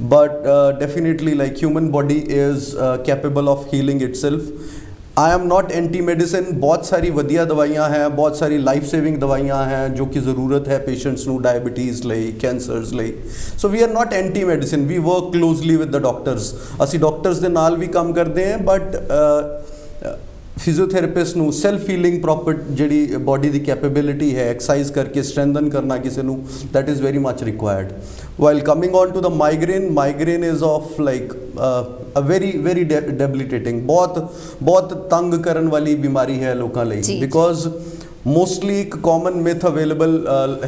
Speaker 2: But definitely like human body is capable of healing itself. I am not anti medicine. बहुत सारी वधिया दवाइयाँ हैं, बहुत सारी लाइफ सेविंग दवाइयाँ हैं जो कि ज़रूरत है पेशेंट्स ਨੂੰ डायबिटीज़ ਲਈ, कैंसरस ਲਈ। So we are not anti medicine, we work closely with the doctors. ਅਸੀਂ ਡਾਕਟਰਸ ਦੇ ਨਾਲ ਵੀ ਕੰਮ ਕਰਦੇ ਹਾਂ ਬਟ ਫਿਜ਼ੀਓਥੈਰੇਪਿਸਟ ਨੂੰ ਸੈਲਫ ਹੀਲਿੰਗ ਪ੍ਰੋਪਰ ਜਿਹੜੀ ਬੋਡੀ ਦੀ ਕੈਪੇਬਿਲਿਟੀ ਹੈ ਐਕਸਰਸਾਈਜ਼ ਕਰਕੇ ਸਟਰੈਂਥਨ ਕਰਨਾ ਕਿਸੇ ਨੂੰ, that is very much required। While coming on to the migraine is of like a very debilitating, बहुत ਤੰਗ ਕਰਨ ਵਾਲੀ ਬਿਮਾਰੀ ਹੈ ਲੋਕਾਂ ਲਈ because ਮੋਸਟਲੀ ਇੱਕ ਕਾਮਨ ਮਿਥ ਅਵੇਲੇਬਲ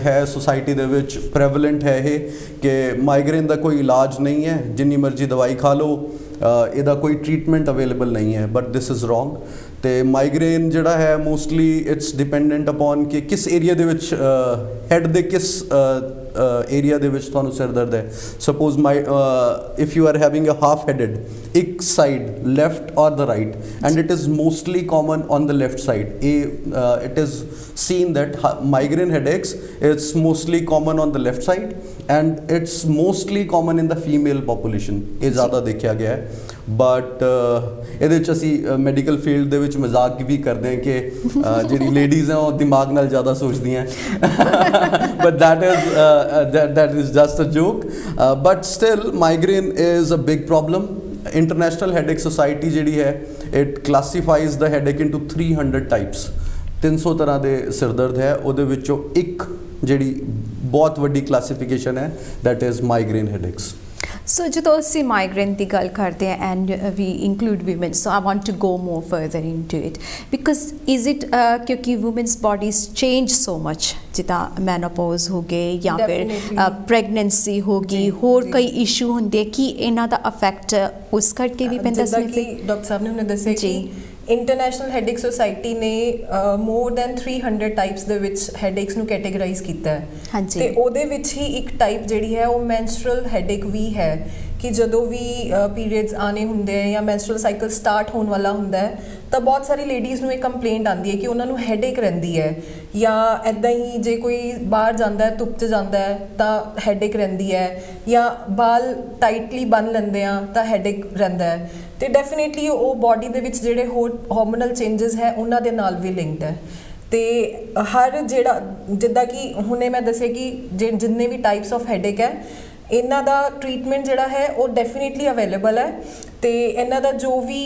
Speaker 2: ਹੈ ਸੋਸਾਇਟੀ ਦੇ ਵਿੱਚ, ਪ੍ਰੈਵਲੈਂਟ ਹੈ ਇਹ ਕਿ ਮਾਈਗ੍ਰੇਨ ਦਾ ਕੋਈ ਇਲਾਜ ਨਹੀਂ ਹੈ, ਜਿੰਨੀ ਮਰਜ਼ੀ ਦਵਾਈ ਖਾ ਲਓ, ਇਹਦਾ ਕੋਈ ਟ੍ਰੀਟਮੈਂਟ ਅਵੇਲੇਬਲ ਨਹੀਂ ਹੈ। But this is wrong. ਤੇ ਮਾਈਗ੍ਰੇਨ ਜਿਹੜਾ ਹੈ ਮੋਸਟਲੀ ਇਟਸ ਡਿਪੈਂਡੈਂਟ ਅਪੋਨ ਕਿ ਕਿਸ ਏਰੀਆ ਦੇ ਵਿੱਚ ਹੈਡ ਦੇ ਕਿਸ ਏਰੀਆ ਦੇ ਵਿੱਚ ਤੁਹਾਨੂੰ ਸਿਰ ਦਰਦ ਹੈ। Suppose if you are having a half headed, ਇੱਕ side left or the right, and it is mostly common on the left side. It is seen that migraine headaches, it's mostly common on the left side and it's mostly common in the female population। ਇਹ ਜ਼ਿਆਦਾ ਦੇਖਿਆ ਗਿਆ ਹੈ। But ਇਹਦੇ ਵਿੱਚ ਅਸੀਂ medical field ਦੇ ਵਿੱਚ ਮਜ਼ਾਕ ਵੀ ਕਰਦੇ ਹਾਂ ਕਿ ਜਿਹੜੀ ਲੇਡੀਜ਼ ਹੈ ਉਹ ਦਿਮਾਗ ਨਾਲ ਜ਼ਿਆਦਾ ਸੋਚਦੀਆਂ but that is just a joke। but still migraine is a big problem। International Headache Society ਜਿਹੜੀ ਹੈ it classifies the headache into 300 types। 300 ਤਰ੍ਹਾਂ ਦੇ ਸਿਰ ਦਰਦ ਹੈ, ਉਹਦੇ ਵਿੱਚੋਂ ਇੱਕ ਜਿਹੜੀ ਬਹੁਤ ਵੱਡੀ ਕਲਾਸੀਫਿਕੇਸ਼ਨ ਹੈ that is migraine headaches।
Speaker 1: ਸੋ ਜਦੋਂ ਅਸੀਂ ਮਾਈਗ੍ਰੇਨ ਦੀ ਗੱਲ ਕਰਦੇ ਹਾਂ and we include women, so I want to go more further into it because is it ਕਿਉਂਕਿ women's bodies change so much, ਜਿੱਦਾਂ ਮੈਨੋਪੋਜ਼ ਹੋ ਗਏ ਜਾਂ ਫਿਰ ਪ੍ਰੈਗਨੈਂਸੀ ਹੋ ਗਈ, ਹੋਰ ਕਈ ਇਸ਼ੂ ਹੁੰਦੇ ਕਿ ਇਹਨਾਂ ਦਾ ਇਫੈਕਟ ਉਸ ਕਰਕੇ ਵੀ ਪੈਂਦਾ।
Speaker 3: ਜਿੱਦਾਂ ਕਿ ਡਾਕਟਰ ਸਾਹਿਬ ਨੇ ਹੁਣੇ ਦੱਸਿਆ ਕਿ ਇੰਟਰਨੈਸ਼ਨਲ ਹੈਡੇਕ ਸੁਸਾਇਟੀ ਨੇ ਮੋਰ ਦੈਨ 300 ਟਾਈਪਸ ਦੇ ਵਿੱਚ ਹੈਡੇਕਸ ਨੂੰ ਕੈਟੇਗਰਾਈਜ਼ ਕੀਤਾ ਹੈ ਤੇ ਉਹਦੇ ਵਿੱਚ ਹੀ ਇੱਕ ਟਾਈਪ ਜਿਹੜੀ ਹੈ ਉਹ ਮੈਂਸਟਰਲ ਹੈਡੇਕ ਵੀ ਹੈ ਕਿ ਜਦੋਂ ਵੀ ਪੀਰੀਅਡਸ ਆਣੇ ਹੁੰਦੇ ਹੈ ਜਾਂ ਮੈਂਸਟਰਲ ਸਾਈਕਲ ਸਟਾਰਟ ਹੋਣ ਵਾਲਾ ਹੁੰਦਾ ਹੈ ਤਾਂ ਬਹੁਤ ਸਾਰੀ ਲੇਡੀਜ਼ ਨੂੰ ਇਹ ਕੰਪਲੇਂਟ ਆਉਂਦੀ ਹੈ ਕਿ ਉਹਨਾਂ ਨੂੰ ਹੈਡੇਕ ਰਹਿੰਦੀ ਹੈ ਜਾਂ ਇੱਦਾਂ ਹੀ ਜੇ ਕੋਈ ਬਾਹਰ ਜਾਂਦਾ ਹੈ, ਧੁੱਪ 'ਚ ਜਾਂਦਾ ਹੈ ਤਾਂ ਹੈਡੇਕ ਰਹਿੰਦੀ ਹੈ ਜਾਂ ਬਾਲ ਟਾਈਟਲੀ ਬੰਨ੍ਹ ਲੈਂਦੇ ਆ ਤਾਂ ਹੈਡੇਕ ਰਹਿੰਦਾ ਹੈ। ਤੇ ਡੈਫੀਨੇਟਲੀ ਉਹ ਬਾਡੀ ਦੇ ਵਿੱਚ ਜਿਹੜੇ ਹੋਰ ਹਾਰਮੋਨਲ ਚੇਂਜਸ ਹੈ ਉਹਨਾਂ ਦੇ ਨਾਲ ਵੀ ਲਿੰਕਡ ਹੈ। ਤੇ ਹਰ ਜਿਹੜਾ ਜਿੱਦਾਂ ਕਿ ਹੁਣੇ ਮੈਂ ਦੱਸਿਆ ਕਿ ਜਿੰਨੇ ਵੀ ਟਾਈਪਸ ਆਫ ਹੈਡੇਕ ਹੈ ਇਹਨਾਂ ਦਾ ਟ੍ਰੀਟਮੈਂਟ ਜਿਹੜਾ ਹੈ ਉਹ ਡੈਫੀਨੇਟਲੀ ਅਵੇਲੇਬਲ ਹੈ ਤੇ ਇਹਨਾਂ ਦਾ ਜੋ ਵੀ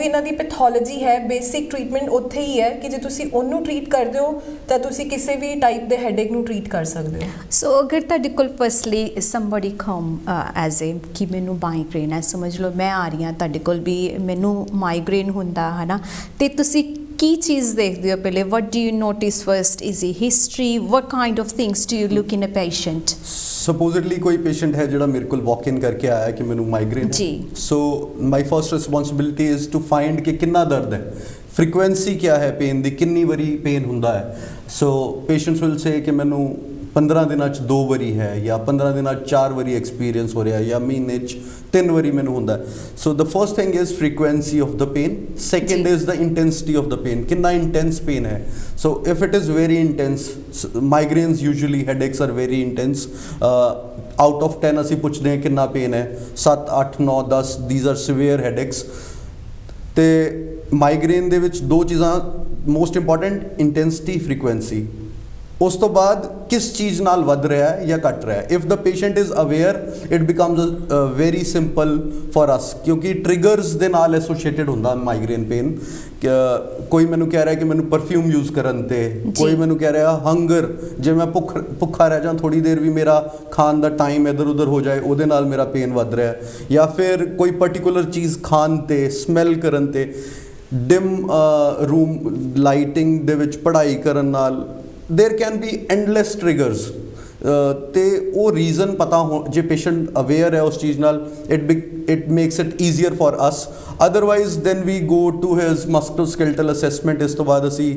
Speaker 3: ਇਹਨਾਂ ਦੀ ਪੈਥੋਲੋਜੀ ਹੈ ਬੇਸਿਕ ਟ੍ਰੀਟਮੈਂਟ ਉੱਥੇ ਹੀ ਹੈ ਕਿ ਜੇ ਤੁਸੀਂ ਉਹਨੂੰ ਟ੍ਰੀਟ ਕਰਦੇ ਹੋ ਤਾਂ ਤੁਸੀਂ ਕਿਸੇ ਵੀ ਟਾਈਪ ਦੇ ਹੈਡੇਕ ਨੂੰ ਟ੍ਰੀਟ ਕਰ ਸਕਦੇ ਹੋ।
Speaker 1: ਸੋ ਅਗਰ ਤੁਹਾਡੇ ਕੋਲ firstly somebody come as a ਕਿ ਮੈਨੂੰ ਮਾਈਗ੍ਰੇਨ ਹੈ, ਸਮਝ ਲਓ ਮੈਂ ਆ ਰਹੀ ਹਾਂ ਤੁਹਾਡੇ ਕੋਲ ਵੀ ਮੈਨੂੰ ਮਾਈਗ੍ਰੇਨ ਹੁੰਦਾ ਹੈ ਨਾ, ਤੇ ਤੁਸੀਂ ਕੀ ਚੀਜ਼ ਦੇਖਦੇ ਹੋ ਪਹਿਲੇ? What do you notice first? Is ਇਹ history? What kind of things do you look in a patient?
Speaker 2: Supposedly ਕੋਈ ਪੇਸ਼ੈਂਟ ਹੈ ਜਿਹੜਾ ਮੇਰੇ ਕੋਲ ਵਾਕ ਇਨ ਕਰਕੇ ਆਇਆ ਕਿ ਮੈਨੂੰ ਮਾਈਗ੍ਰੇਨ ਹੈ, so my first responsibility is to find ਕਿ ਕਿੰਨਾ ਦਰਦ ਹੈ, ਫ੍ਰੀਕੁਐਂਸੀ ਕਿਆ ਹੈ ਪੇਨ ਦੀ, ਕਿੰਨੀ ਵਾਰੀ ਪੇਨ ਹੁੰਦਾ ਹੈ। ਸੋ ਪੇਸ਼ੈਂਟਸ ਵਿਲ ਸੇ ਕਿ ਮੈਨੂੰ 15 ਦਿਨਾਂ 'ਚ 2 ਵਾਰੀ ਹੈ ਜਾਂ 15 ਦਿਨਾਂ 'ਚ 4 ਵਾਰੀ ਐਕਸਪੀਰੀਅੰਸ ਹੋ ਰਿਹਾ ਜਾਂ ਮਹੀਨੇ 'ਚ 3 ਵਾਰੀ ਮੈਨੂੰ ਹੁੰਦਾ। So the first thing is frequency of the pain, second is the intensity of the pain, ਕਿੰਨਾ ਇੰਟੈਂਸ ਪੇਨ ਹੈ। So if it is very intense, migraines usually headaches are very intense, out of 10 ਅਸੀਂ ਪੁੱਛਦੇ ਹਾਂ ਕਿੰਨਾ pain ਹੈ, 7 8 9 10 these R severe headaches. ਤੇ migraine ਦੇ ਵਿੱਚ 2 ਚੀਜ਼ਾਂ ਮੋਸਟ ਇੰਪੋਰਟੈਂਟ, ਇੰਟੈਂਸਿਟੀ, ਫ੍ਰੀਕੁਐਂਸੀ। ਉਸ ਤੋਂ ਬਾਅਦ ਕਿਸ ਚੀਜ਼ ਨਾਲ ਵੱਧ ਰਿਹਾ ਹੈ ਜਾਂ ਘਟ ਰਿਹਾ ਹੈ। If the patient is aware it becomes very simple for us, ਕਿਉਂਕਿ ਟ੍ਰਿਗਰਸ ਦੇ ਨਾਲ ਐਸੋਸੀਏਟਡ ਹੁੰਦਾ ਮਾਈਗ੍ਰੇਨ ਪੇਨ। ਕੋਈ ਮੈਨੂੰ ਕਹਿ ਰਿਹਾ ਕਿ ਮੈਨੂੰ ਪਰਫਿਊਮ ਯੂਜ਼ ਕਰਨ ਤੇ, ਕੋਈ ਮੈਨੂੰ ਕਹਿ ਰਿਹਾ ਹੰਗਰ, ਜੇ ਮੈਂ ਭੁੱਖਾ ਰਹਿ ਜਾਂ ਥੋੜੀ ਦੇਰ ਵੀ ਮੇਰਾ ਖਾਣ ਦਾ ਟਾਈਮ ਇੱਧਰ ਉੱਧਰ ਹੋ ਜਾਏ ਉਹਦੇ ਨਾਲ ਮੇਰਾ ਪੇਨ ਵੱਧ ਰਿਹਾ, ਜਾਂ ਫਿਰ ਕੋਈ ਪਰਟੀਕੂਲਰ ਚੀਜ਼ ਖਾਣ ਤੇ, ਸਮੈਲ ਕਰਨ ਤੇ, ਡਿਮ ਰੂਮ ਲਾਈਟਿੰਗ ਦੇ ਵਿੱਚ ਪੜ੍ਹਾਈ ਕਰਨ ਨਾਲ, देयर कैन बी एंडलैस ट्रिगर्स। ਤੇ ਉਹ ਰੀਜ਼ਨ ਪਤਾ ਹੋ ਜੇ ਪੇਸ਼ੈਂਟ ਅਵੇਅਰ ਹੈ ਉਸ ਚੀਜ਼ ਨਾਲ, it makes it easier for us. Otherwise then we go to his musculoskeletal assessment. ਇਸ ਤੋਂ ਬਾਅਦ ਅਸੀਂ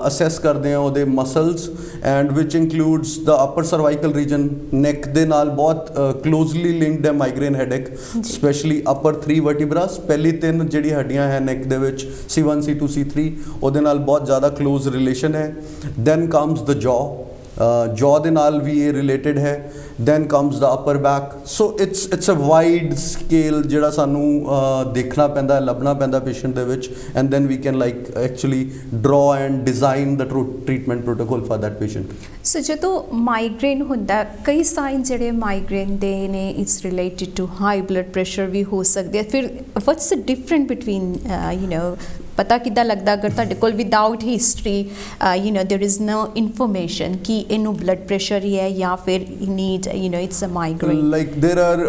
Speaker 2: ਅਸੈਸ ਕਰਦੇ ਹਾਂ ਉਹਦੇ muscles, and which includes the upper cervical region. Neck ਦੇ ਨਾਲ ਬਹੁਤ ਕਲੋਜ਼ਲੀ ਲਿੰਕਡ ਹੈ migraine headache, specially upper 3 vertebras. ਪਹਿਲੀ 3 ਜਿਹੜੀ ਹੱਡੀਆਂ ਹੈ ਨੈਕ ਦੇ ਵਿੱਚ, C1 C2 C3, ਉਹਦੇ ਨਾਲ ਬਹੁਤ ਜ਼ਿਆਦਾ ਕਲੋਜ਼ ਰਿਲੇਸ਼ਨ ਹੈ। ਦੈਨ ਕਮਸ ਦ ਜॉ ਦੇ ਨਾਲ ਵੀ ਇਹ ਰਿਲੇਟਡ ਹੈ। Then comes the upper back. So it's a wide scale ਜਿਹੜਾ ਸਾਨੂੰ ਦੇਖਣਾ ਪੈਂਦਾ, ਲੱਭਣਾ ਪੈਂਦਾ ਪੇਸ਼ੈਂਟ ਦੇ ਵਿੱਚ, and then we can like actually draw and design the treatment protocol for that patient.
Speaker 1: So ਜਦੋਂ ਮਾਈਗ੍ਰੇਨ ਹੁੰਦਾ, ਕਈ ਸਾਈਨ ਜਿਹੜੇ ਮਾਈਗ੍ਰੇਨ ਦੇ ਨੇ, it's related to high blood pressure ਵੀ ਹੋ ਸਕਦੇ ਆ। ਫਿਰ ਵਾਟਸ ਦ ਡਿਫਰੈਂਟ ਬਿਟਵੀਨ ਪਤਾ ਕਿੱਦਾਂ ਲੱਗਦਾ ਅਗਰ ਤੁਹਾਡੇ ਕੋਲ without history there is no information ਕਿ ਇਹਨੂੰ ਬਲੱਡ ਪ੍ਰੈਸ਼ਰ ਹੀ ਹੈ ਜਾਂ ਫਿਰ need it's a migraine?
Speaker 2: Like there are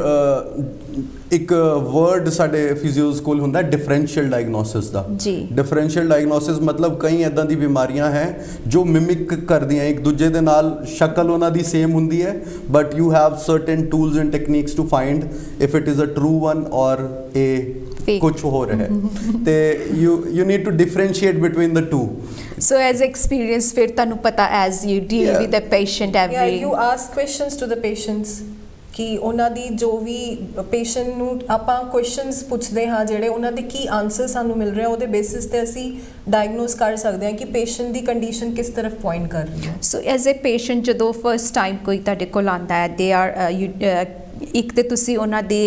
Speaker 2: ਇੱਕ ਵਰਡ ਸਾਡੇ ਫਿਜ਼ੀਓਜ਼ ਕੋਲ ਹੁੰਦਾ ਡਿਫਰੈਂਸ਼ੀਅਲ ਡਾਇਗਨੋਸਿਸ ਦਾ।
Speaker 1: ਜੀ,
Speaker 2: ਡਿਫਰੈਂਸ਼ੀਅਲ ਡਾਇਗਨੋਸਿਸ ਮਤਲਬ ਕਈ ਇੱਦਾਂ ਦੀ ਬਿਮਾਰੀਆਂ ਹੈ ਜੋ ਮਿਮਿਕ ਕਰਦੀਆਂ ਇੱਕ ਦੂਜੇ ਦੇ ਨਾਲ, ਸ਼ਕਲ ਉਹਨਾਂ ਦੀ ਸੇਮ ਹੁੰਦੀ ਹੈ, but you have certain tools and techniques to find if it is a true one or ਕੁਛ ਹੋ ਰਿਹਾ ਹੈ। ਤੇ you need to differentiate between the two.
Speaker 1: So as experience ਫਿਰ ਤੁਹਾਨੂੰ ਪਤਾ as you deal with the patient every
Speaker 3: you ask questions to the patients ਕਿ ਉਹਨਾਂ ਦੀ ਜੋ ਵੀ ਪੇਸ਼ੈਂਟ ਨੂੰ ਆਪਾਂ ਕੁਐਸਚਨਸ ਪੁੱਛਦੇ ਹਾਂ ਜਿਹੜੇ ਉਹਨਾਂ ਦੇ ਕੀ ਆਨਸਰ ਸਾਨੂੰ ਮਿਲ ਰਿਹਾ, ਉਹਦੇ ਬੇਸਿਸ ਤੇ ਅਸੀਂ ਡਾਇਗਨੋਸ ਕਰ ਸਕਦੇ ਹਾਂ ਕਿ ਪੇਸ਼ੈਂਟ ਦੀ ਕੰਡੀਸ਼ਨ ਕਿਸ ਤਰਫ ਪੁਆਇੰਟ ਕਰ ਰਹੀ ਹੈ।
Speaker 1: ਸੋ ਐਜ਼ ਅ ਪੇਸ਼ੈਂਟ ਜਦੋਂ ਫਸਟ ਟਾਈਮ ਕੋਈ ਤੁਹਾਡੇ ਕੋਲ ਆਉਂਦਾ ਹੈ, ਦੇ ਆਰ ਇੱਕ ਤੇ ਤੁਸੀਂ ਉਹਨਾਂ ਦੀ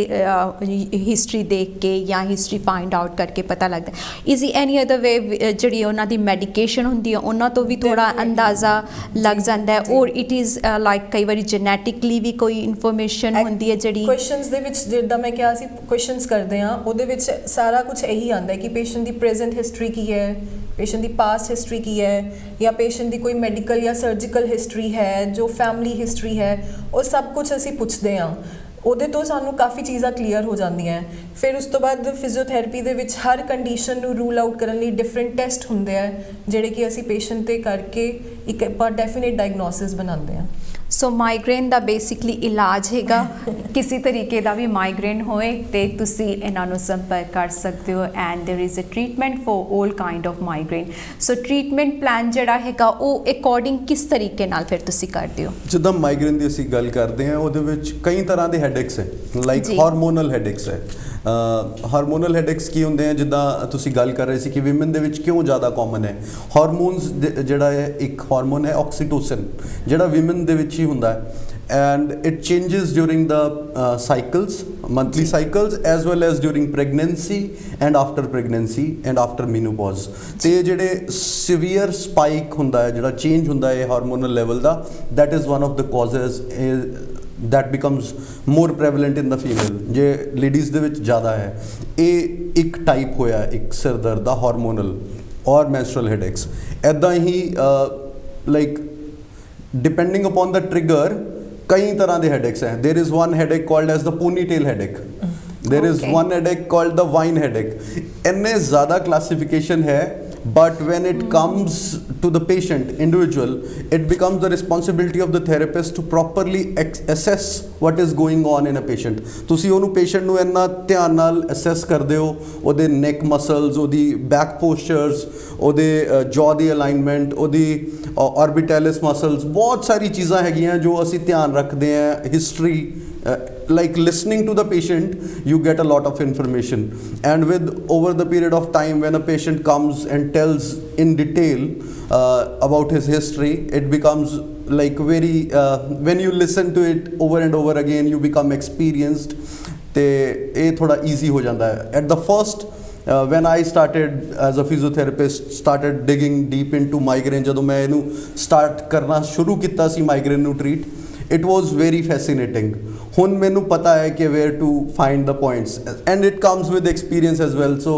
Speaker 1: ਹਿਸਟਰੀ ਦੇਖ ਕੇ ਜਾਂ ਹਿਸਟਰੀ ਫਾਈਂਡ ਆਊਟ ਕਰਕੇ ਪਤਾ ਲੱਗਦਾ। ਇਜ਼ ਐਨੀ ਅਦਰ ਵੇ ਜਿਹੜੀ ਉਹਨਾਂ ਦੀ ਮੈਡੀਕੇਸ਼ਨ ਹੁੰਦੀ ਹੈ ਉਹਨਾਂ ਤੋਂ ਵੀ ਥੋੜ੍ਹਾ ਅੰਦਾਜ਼ਾ ਲੱਗ ਜਾਂਦਾ ਹੈ, ਔਰ ਇਟ ਇਜ਼ ਲਾਈਕ ਕਈ ਵਾਰੀ ਜੈਨੇਟਿਕਲੀ ਵੀ ਕੋਈ ਇਨਫੋਰਮੇਸ਼ਨ ਹੁੰਦੀ ਹੈ ਜਿਹੜੀ
Speaker 3: ਕੁਐਸਚਨਸ ਦੇ ਵਿੱਚ, ਜਿੱਦਾਂ ਮੈਂ ਕਿਹਾ ਸੀ ਕੁਐਸਚਨਸ ਕਰਦੇ ਹਾਂ, ਉਹਦੇ ਵਿੱਚ ਸਾਰਾ ਕੁਝ ਇਹੀ ਆਉਂਦਾ ਹੈ ਕਿ ਪੇਸ਼ੈਂਟ ਦੀ ਪ੍ਰੈਜ਼ੈਂਟ ਹਿਸਟਰੀ ਕੀ ਹੈ, ਪੇਸ਼ੈਂਟ ਦੀ ਪਾਸਟ ਹਿਸਟਰੀ ਕੀ ਹੈ, ਜਾਂ ਪੇਸ਼ੈਂਟ ਦੀ ਕੋਈ ਮੈਡੀਕਲ ਜਾਂ ਸਰਜੀਕਲ ਹਿਸਟਰੀ ਹੈ, ਜੋ ਫੈਮਿਲੀ ਹਿਸਟਰੀ ਹੈ, ਉਹ ਸਭ ਕੁਝ ਅਸੀਂ ਪੁੱਛਦੇ ਹਾਂ। ਉਹਦੇ ਤੋਂ ਸਾਨੂੰ ਕਾਫੀ ਚੀਜ਼ਾਂ ਕਲੀਅਰ ਹੋ ਜਾਂਦੀਆਂ। ਫਿਰ ਉਸ ਤੋਂ ਬਾਅਦ ਫਿਜ਼ੀਓਥੈਰੇਪੀ ਦੇ ਵਿੱਚ ਹਰ ਕੰਡੀਸ਼ਨ ਨੂੰ ਰੂਲ ਆਊਟ ਕਰਨ ਲਈ ਡਿਫਰੈਂਟ ਟੈਸਟ ਹੁੰਦੇ ਆ ਜਿਹੜੇ ਕਿ ਅਸੀਂ ਪੇਸ਼ੈਂਟ 'ਤੇ ਕਰਕੇ ਇੱਕ ਪਰ ਡੈਫੀਨੇਟ ਡਾਇਗਨੋਸਿਸ ਬਣਾਉਂਦੇ ਹਾਂ।
Speaker 1: ਸੋ ਮਾਈਗ੍ਰੇਨ ਦਾ ਬੇਸਿਕਲੀ ਇਲਾਜ ਹੈਗਾ, ਕਿਸੇ ਤਰੀਕੇ ਦਾ ਵੀ ਮਾਈਗ੍ਰੇਨ ਹੋਏ ਤੇ ਤੁਸੀਂ ਇਹਨਾਂ ਨੂੰ ਸੰਪਰਕ ਕਰ ਸਕਦੇ ਹੋ, and there is a treatment for 올 kind of migraine. So treatment plan ਜਿਹੜਾ ਹੈਗਾ ਉਹ ਅਕੋਰਡਿੰਗ ਕਿਸ ਤਰੀਕੇ ਨਾਲ ਫਿਰ ਤੁਸੀਂ ਕਰਦੇ ਹੋ?
Speaker 2: ਜਿੱਦਾਂ ਮਾਈਗ੍ਰੇਨ ਦੀ ਅਸੀਂ ਗੱਲ ਕਰਦੇ ਹਾਂ, ਉਹਦੇ ਵਿੱਚ ਕਈ ਤਰ੍ਹਾਂ ਦੇ ਹੈਡੇਕਸ ਹੈ, ਲਾਈਕ ਹਾਰਮੋਨਲ ਹੈਡੇਕਸ ਹੈ। ਹਾਰਮੋਨਲ ਹੈਡੇਕਸ ਕੀ ਹੁੰਦੇ ਆ, ਜਿੱਦਾਂ ਤੁਸੀਂ ਗੱਲ ਕਰ ਰਹੇ ਸੀ ਕਿ ਵਿਮਨ ਦੇ ਵਿੱਚ ਕਿਉਂ ਜ਼ਿਆਦਾ ਕਾਮਨ ਹੈ। ਹਾਰਮੋਨਸ ਜਿਹੜਾ ਹੈ, ਇੱਕ ਹਾਰਮੋਨ ਹੈ ਆਕਸੀਟੋਸਿਨ, ਜਿਹੜਾ ਵਿਮਨ ਦੇ ਵਿੱਚ ਹੀ ਹੁੰਦਾ ਹੈ, and it changes during the cycles, monthly cycles, as well as during pregnancy and after pregnancy and after menopause। ਤੇ ਜਿਹੜੇ severe spike ਹੁੰਦਾ ਹੈ, ਜਿਹੜਾ change ਹੁੰਦਾ ਹੈ hormonal level the, that is one of the causes that becomes more prevalent in the female। ਜੇ ladies ਦੇ ਵਿੱਚ ਜ਼ਿਆਦਾ ਹੈ, ਇਹ ਇੱਕ ਟਾਈਪ ਹੋਇਆ ਇੱਕ ਸਿਰ ਦਰਦ ਦਾ ਹਾਰਮੋਨਲ ਔਰ menstrual headaches। ਇੱਦਾਂ ਹੀ like depending upon the trigger ਕਈ ਤਰ੍ਹਾਂ ਦੇ ਹੈਡੇਕਸ ਹੈ। there is one headache called as the ponytail headache, there is one headache called the wine headache। ਇੰਨੇ ਜ਼ਿਆਦਾ ਕਲਾਸੀਫਿਕੇਸ਼ਨ ਹੈ But when it comes to the patient individual, it becomes the responsibility of the therapist to properly assess what is going on in a patient. ਤੁਸੀਂ ਉਹਨੂੰ patient ਨੂੰ ਇੰਨਾ ਧਿਆਨ ਨਾਲ assess ਕਰਦੇ ਹੋ, ਉਹਦੇ neck muscles, ਉਹਦੀ back postures, ਉਹਦੇ jaw ਦੀ alignment, ਉਹਦੀ orbitalis muscles, ਬਹੁਤ ਸਾਰੀ ਚੀਜ਼ਾਂ ਹੈਗੀਆਂ ਜੋ ਅਸੀਂ ਧਿਆਨ ਰੱਖਦੇ ਹਾਂ. History, like listening to the patient, you get a lot of information. And with over the period of time, when a patient comes and tells in detail about his history, it becomes like very when you listen to it over and over again, you become experienced. ਤੇ ਇਹ ਥੋੜਾ easy ਹੋ ਜਾਂਦਾ ਹੈ. At the first when I started as a physiotherapist, started digging deep into migraine, ਜਦੋਂ ਮੈਂ ਇਹਨੂੰ start ਕਰਨਾ ਸ਼ੁਰੂ ਕੀਤਾ ਸੀ migraine ਨੂੰ treat, it was very fascinating. ਹੁਣ ਮੈਨੂੰ ਪਤਾ ਹੈ ਕਿ where to find the points, and it comes with experience as well. So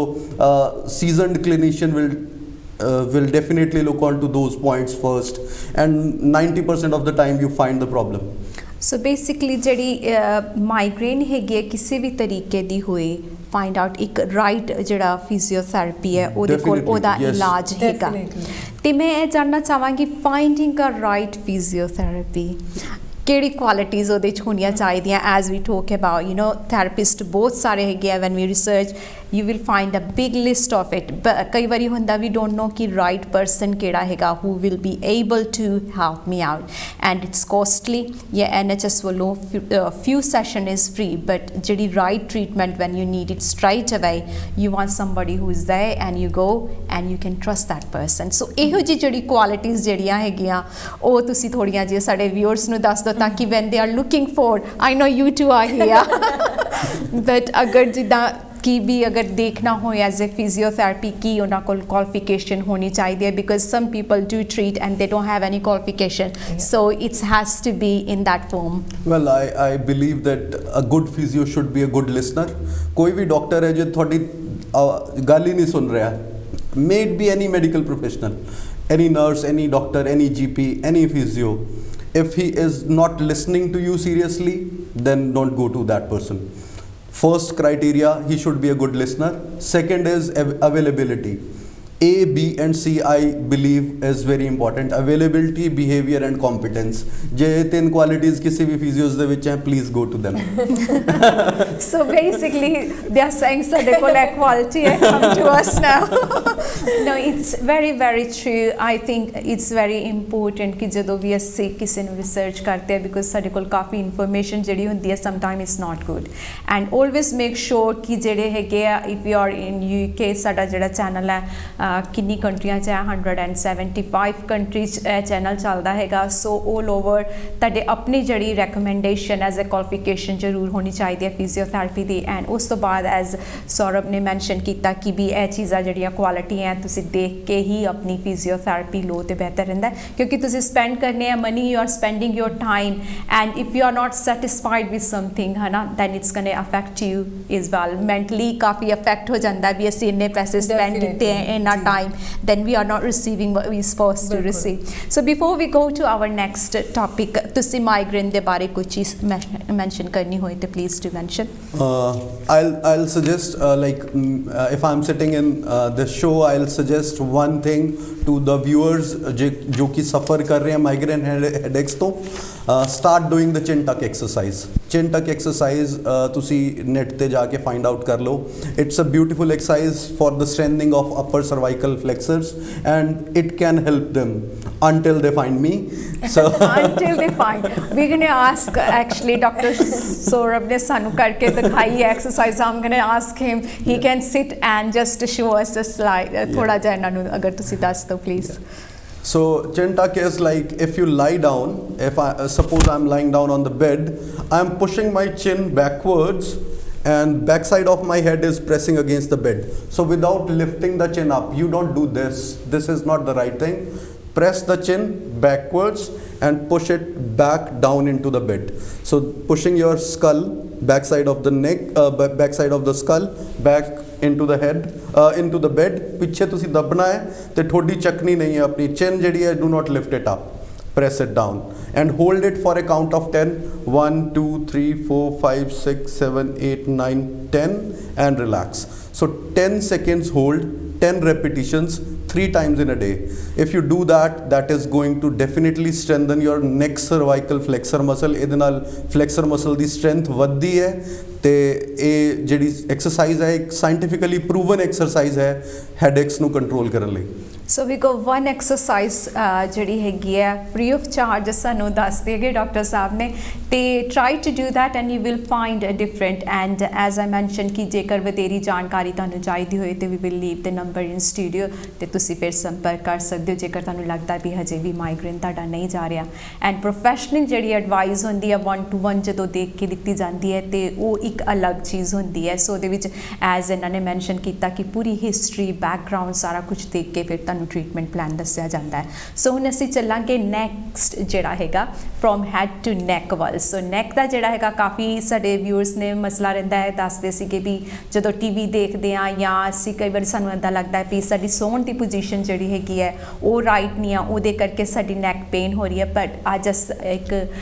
Speaker 2: seasoned clinician will definitely look onto those points first, and 90% of the time you find the problem.
Speaker 1: So basically ਜਿਹੜੀ migraine ਹੈਗੀ ਹੈ ਕਿਸੇ ਵੀ ਤਰੀਕੇ ਦੀ ਹੋਏ, find out ਇੱਕ right ਜਿਹੜਾ physiotherapy ਹੈ ਉਹਦੇ ਕੋਲ ਉਹਦਾ ਇਲਾਜ ਹੈਗਾ. ਤੇ ਮੈਂ ਇਹ ਜਾਣਨਾ ਚਾਹਾਂਗੀ, ਫਾਈਂਡਿੰਗ ਅ ਰਾਈਟ ਫਿਜ਼ੀਓਥੈਰੇਪੀ ਕਿਹੜੀ ਕੁਆਲਿਟੀਜ਼ ਉਹਦੇ 'ਚ ਹੋਣੀਆਂ ਚਾਹੀਦੀਆਂ. As we talk about therapist ਬਹੁਤ ਸਾਰੇ ਹੈਗੇ ਆ. When we research you will find a big list of it, but ਕਈ ਵਾਰੀ ਹੁੰਦਾ we don't know ਕਿ right person ਕਿਹੜਾ ਹੈਗਾ who will be able to help me out, and it's costly. Yeah, NHS ਵੱਲੋਂ few session is free, but ਜਿਹੜੀ right treatment when you need it straight away, you want somebody who is there and you go and you can trust that person. So ਇਹੋ ਜਿਹੀ ਜਿਹੜੀ qualities ਜਿਹੜੀਆਂ ਹੈਗੀਆਂ ਉਹ ਤੁਸੀਂ ਥੋੜੀਆਂ ਜਿਹੀਆਂ ਸਾਡੇ viewers ਨੂੰ ਦੱਸ ਦਿਓ, ਤਾਂ ਕਿ when they are looking for, I know you two are here but ਅਗਰ ਜਿੱਦਾਂ ਕਿ ਵੀ ਅਗਰ ਦੇਖਣਾ ਹੋਏ ਐਜ਼ ਅ ਫਿਜ਼ੀਓਥੈਰੇਪੀ ਕੀ ਉਹਨਾਂ ਕੋਲ ਕੁਆਲੀਫਿਕੇਸ਼ਨ ਹੋਣੀ ਚਾਹੀਦੀ ਹੈ, because some people do treat and they don't have any qualification, so it's has to be in that forum.
Speaker 2: Well I believe that a good physio should be a good listener. ਕੋਈ ਵੀ doctor ਹੈ ਜੇ ਤੁਹਾਡੀ ਗੱਲ ਹੀ ਨਹੀਂ ਸੁਣ ਰਿਹਾ, may it be any medical professional, any nurse, any doctor, any GP, any physio, if he is not listening to you seriously, then don't go to that person. First criteria, he should be a good listener. Second is availability. A, B and C I believe is very important. Availability, behavior and competence. ਜੇ ਤਿੰਨ qualities ਕਿਸੇ ਵੀ physios ਦੇ ਵਿੱਚ ਹੈ, please go to them.
Speaker 1: So basically they are saying ਸਾਡੇ ਕੋਲ quality ਹੈ, come to us now. No, it's very very true. I think it's very important ਕਿ ਜਦੋਂ ਵੀ ਅਸੀਂ ਕਿਸੇ ਨੂੰ research ਕਰਦੇ ਹਾਂ, because ਸਾਡੇ ਕੋਲ ਕਾਫੀ information ਜਿਹੜੀ ਹੁੰਦੀ ਹੈ sometimes it's not good, and always make sure ਕਿ ਜਿਹੜੇ ਹੈਗੇ ਆ, if you are in UK, ਸਾਡਾ ਜਿਹੜਾ ਚੈਨਲ ਹੈ ਕਿੰਨੀ ਕੰਟਰੀਆਂ 'ਚ ਹੈ, 175 ਕੰਟਰੀਜ਼ ਚੈਨਲ ਚੱਲਦਾ ਹੈਗਾ. ਸੋ ਆਲ ਓਵਰ ਤੁਹਾਡੇ ਆਪਣੀ ਜਿਹੜੀ ਰੈਕਮੈਂਡੇਸ਼ਨ ਐਜ਼ ਅ ਕੁਆਲੀਫਿਕੇਸ਼ਨ ਜ਼ਰੂਰ ਹੋਣੀ ਚਾਹੀਦੀ ਹੈ ਫਿਜ਼ੀਓਥੈਰੇਪੀ ਦੀ. ਐਂਡ ਉਸ ਤੋਂ ਬਾਅਦ ਐਜ਼ ਸੌਰਭ ਨੇ ਮੈਂਸ਼ਨ ਕੀਤਾ ਕਿ ਵੀ ਇਹ ਚੀਜ਼ਾਂ ਜਿਹੜੀਆਂ ਕੁਆਲਿਟੀ ਹੈ ਤੁਸੀਂ ਦੇਖ ਕੇ ਹੀ ਆਪਣੀ ਫਿਜ਼ੀਓਥੈਰੇਪੀ ਲਓ ਤੇ ਬਿਹਤਰ ਰਹਿੰਦਾ, ਕਿਉਂਕਿ ਤੁਸੀਂ ਸਪੈਂਡ ਕਰਨੇ ਆ money, you are spending your time, and if you are not satisfied with something ਹੈ ਨਾ, then it's going to affect you as well. Mentally ਕਾਫੀ ਅਫੈਕਟ ਹੋ ਜਾਂਦਾ ਵੀ ਅਸੀਂ ਇੰਨੇ ਪੈਸੇ ਸਪੈਂਡ ਕੀਤੇ ਹੈ ਇੰਨਾ time, then we are not receiving what we supposed to receive. So before we go to our next topic, ਤੁਸੀਂ migraine ਦੇ ਬਾਰੇ ਕੁਝ ਚੀਜ਼ mention ਕਰਨੀ ਹੋਏ ਤੇ please do mention.
Speaker 2: I'll suggest if I'm sitting in this show, I'll suggest one thing to the viewers ਜੋ ਕਿ suffer ਕਰ ਰਹੇ ਹਨ migraine headaches ਤੋਂ. Start doing the chin tuck exercise. Chin tuck exercise ਤੁਸੀਂ net ਤੇ ਜਾ ਕੇ find out ਕਰ ਲਓ. It's a beautiful exercise for the strengthening of upper cervical flexors, and it can help them until they find me. So
Speaker 1: until they find, we're going to ask actually Dr. Saurabh ne sanu karke dikhai exercise. I'm going to ask him, he can sit and just show us a slide thoda ja ਇਹਨਾਂ ਨੂੰ ਅਗਰ ਤੁਸੀਂ ਦੱਸ ਦਿਓ please.
Speaker 2: So chin tuck is like if you lie down, if I suppose I'm lying down on the bed, I'm pushing my chin backwards and backside of my head is pressing against the bed. So without lifting the chin up, you don't do this. This is not the right thing. Press the chin backwards and push it back down into the bed. So pushing your skull, backside of the neck, backside of the skull, back into the head, into the bed. ਪਿੱਛੇ ਤੁਸੀਂ ਦੱਬਣਾ ਹੈ ਤੇ ਠੋਡੀ ਚੱਕਣੀ ਨਹੀਂ ਹੈ ਆਪਣੀ. chin ਜਿਹੜੀ ਹੈ, do not lift it up. Press it down and hold it for a count of 10. 1 2 3 4 5 6 7 8 9 10 and relax. So 10 seconds hold, 10 repetitions, 3 times in a day. If you do that, that is going to definitely strengthen your neck cervical flexor muscle. ਇਹਦੇ ਨਾਲ flexor muscle ਦੀ strength ਵੱਧਦੀ ਹੈ ਤੇ ਇਹ ਜਿਹੜੀ exercise ਹੈ ਇੱਕ scientifically proven exercise ਹੈ ਹੈਡੇਕਸ ਨੂੰ ਕੰਟਰੋਲ ਕਰਨ ਲਈ।
Speaker 1: ਸੋ ਵੀ ਗੋ ਵਨ ਐਕਸਰਸਾਈਜ਼ ਜਿਹੜੀ ਹੈਗੀ ਹੈ ਫ੍ਰੀ ਆਫ ਚਾਰਜ ਸਾਨੂੰ ਦੱਸ ਦੇਗੇ ਡਾਕਟਰ ਸਾਹਿਬ ਨੇ ਤੇ try to do that and you will find a different and as I mention ਕਿ ਜੇਕਰ ਵਧੇਰੀ ਜਾਣਕਾਰੀ ਤੁਹਾਨੂੰ ਚਾਹੀਦੀ ਹੋਏ ਤੇ we will leave the number in studio ਤੇ ਤੁਸੀਂ ਫਿਰ ਸੰਪਰਕ ਕਰ ਸਕਦੇ ਹੋ ਜੇਕਰ ਤੁਹਾਨੂੰ ਲੱਗਦਾ ਵੀ ਹਜੇ ਵੀ ਮਾਈਗ੍ਰੇਨ ਤੁਹਾਡਾ ਨਹੀਂ ਜਾ ਰਿਹਾ। ਐਂਡ ਪ੍ਰੋਫੈਸ਼ਨਲ ਜਿਹੜੀ ਐਡਵਾਈਸ ਹੁੰਦੀ ਹੈ 1-to-1 ਜਦੋਂ ਦੇਖ ਕੇ ਦਿੱਤੀ ਜਾਂਦੀ ਹੈ ਤੇ ਉਹ ਇੱਕ ਅਲੱਗ ਚੀਜ਼ ਹੁੰਦੀ ਹੈ। ਸੋ ਉਹਦੇ ਵਿੱਚ ਐਜ਼ ਇਹਨਾਂ ਨੇ ਮੈਂਸ਼ਨ ਕੀਤਾ ਕਿ ਪੂਰੀ ਹਿਸਟਰੀ ਬੈਕਗਰਾਊਂਡ ਸਾਰਾ ਕੁਝ ਦੇਖ ਕੇ ਫਿਰ ਤੁਹਾਨੂੰ ਟ੍ਰੀਟਮੈਂਟ ਪਲਾਨ ਦੱਸਿਆ ਜਾਂਦਾ ਹੈ। ਸੋ ਹੁਣ ਅਸੀਂ ਚੱਲਾਂਗੇ ਨੈਕਸਟ ਜਿਹੜਾ ਹੈਗਾ ਫਰੋਮ ਹੈਡ ਟੂ ਨੈਕ ਵੱਲ। ਸੋ ਨੈਕ ਦਾ ਜਿਹੜਾ ਹੈਗਾ ਕਾਫੀ ਸਾਡੇ ਵਿਊਅਰਸ ਨੇ ਮਸਲਾ ਰਹਿੰਦਾ ਹੈ, ਦੱਸਦੇ ਸੀਗੇ ਵੀ ਜਦੋਂ ਟੀਵੀ ਦੇਖਦੇ ਹਾਂ ਜਾਂ ਅਸੀਂ ਕਈ ਵਾਰ ਸਾਨੂੰ ਇੱਦਾਂ ਲੱਗਦਾ ਹੈ ਵੀ ਸਾਡੀ ਸੌਣ ਦੀ ਪੋਜੀਸ਼ਨ ਜਿਹੜੀ ਹੈਗੀ ਹੈ ਉਹ ਰਾਈਟ ਨਹੀਂ ਆ, ਉਹਦੇ ਕਰਕੇ ਸਾਡੀ ਨੈਕ ਪੇਨ ਹੋ ਰਹੀ ਹੈ। ਬਟ ਅੱਜ ਇੱਕ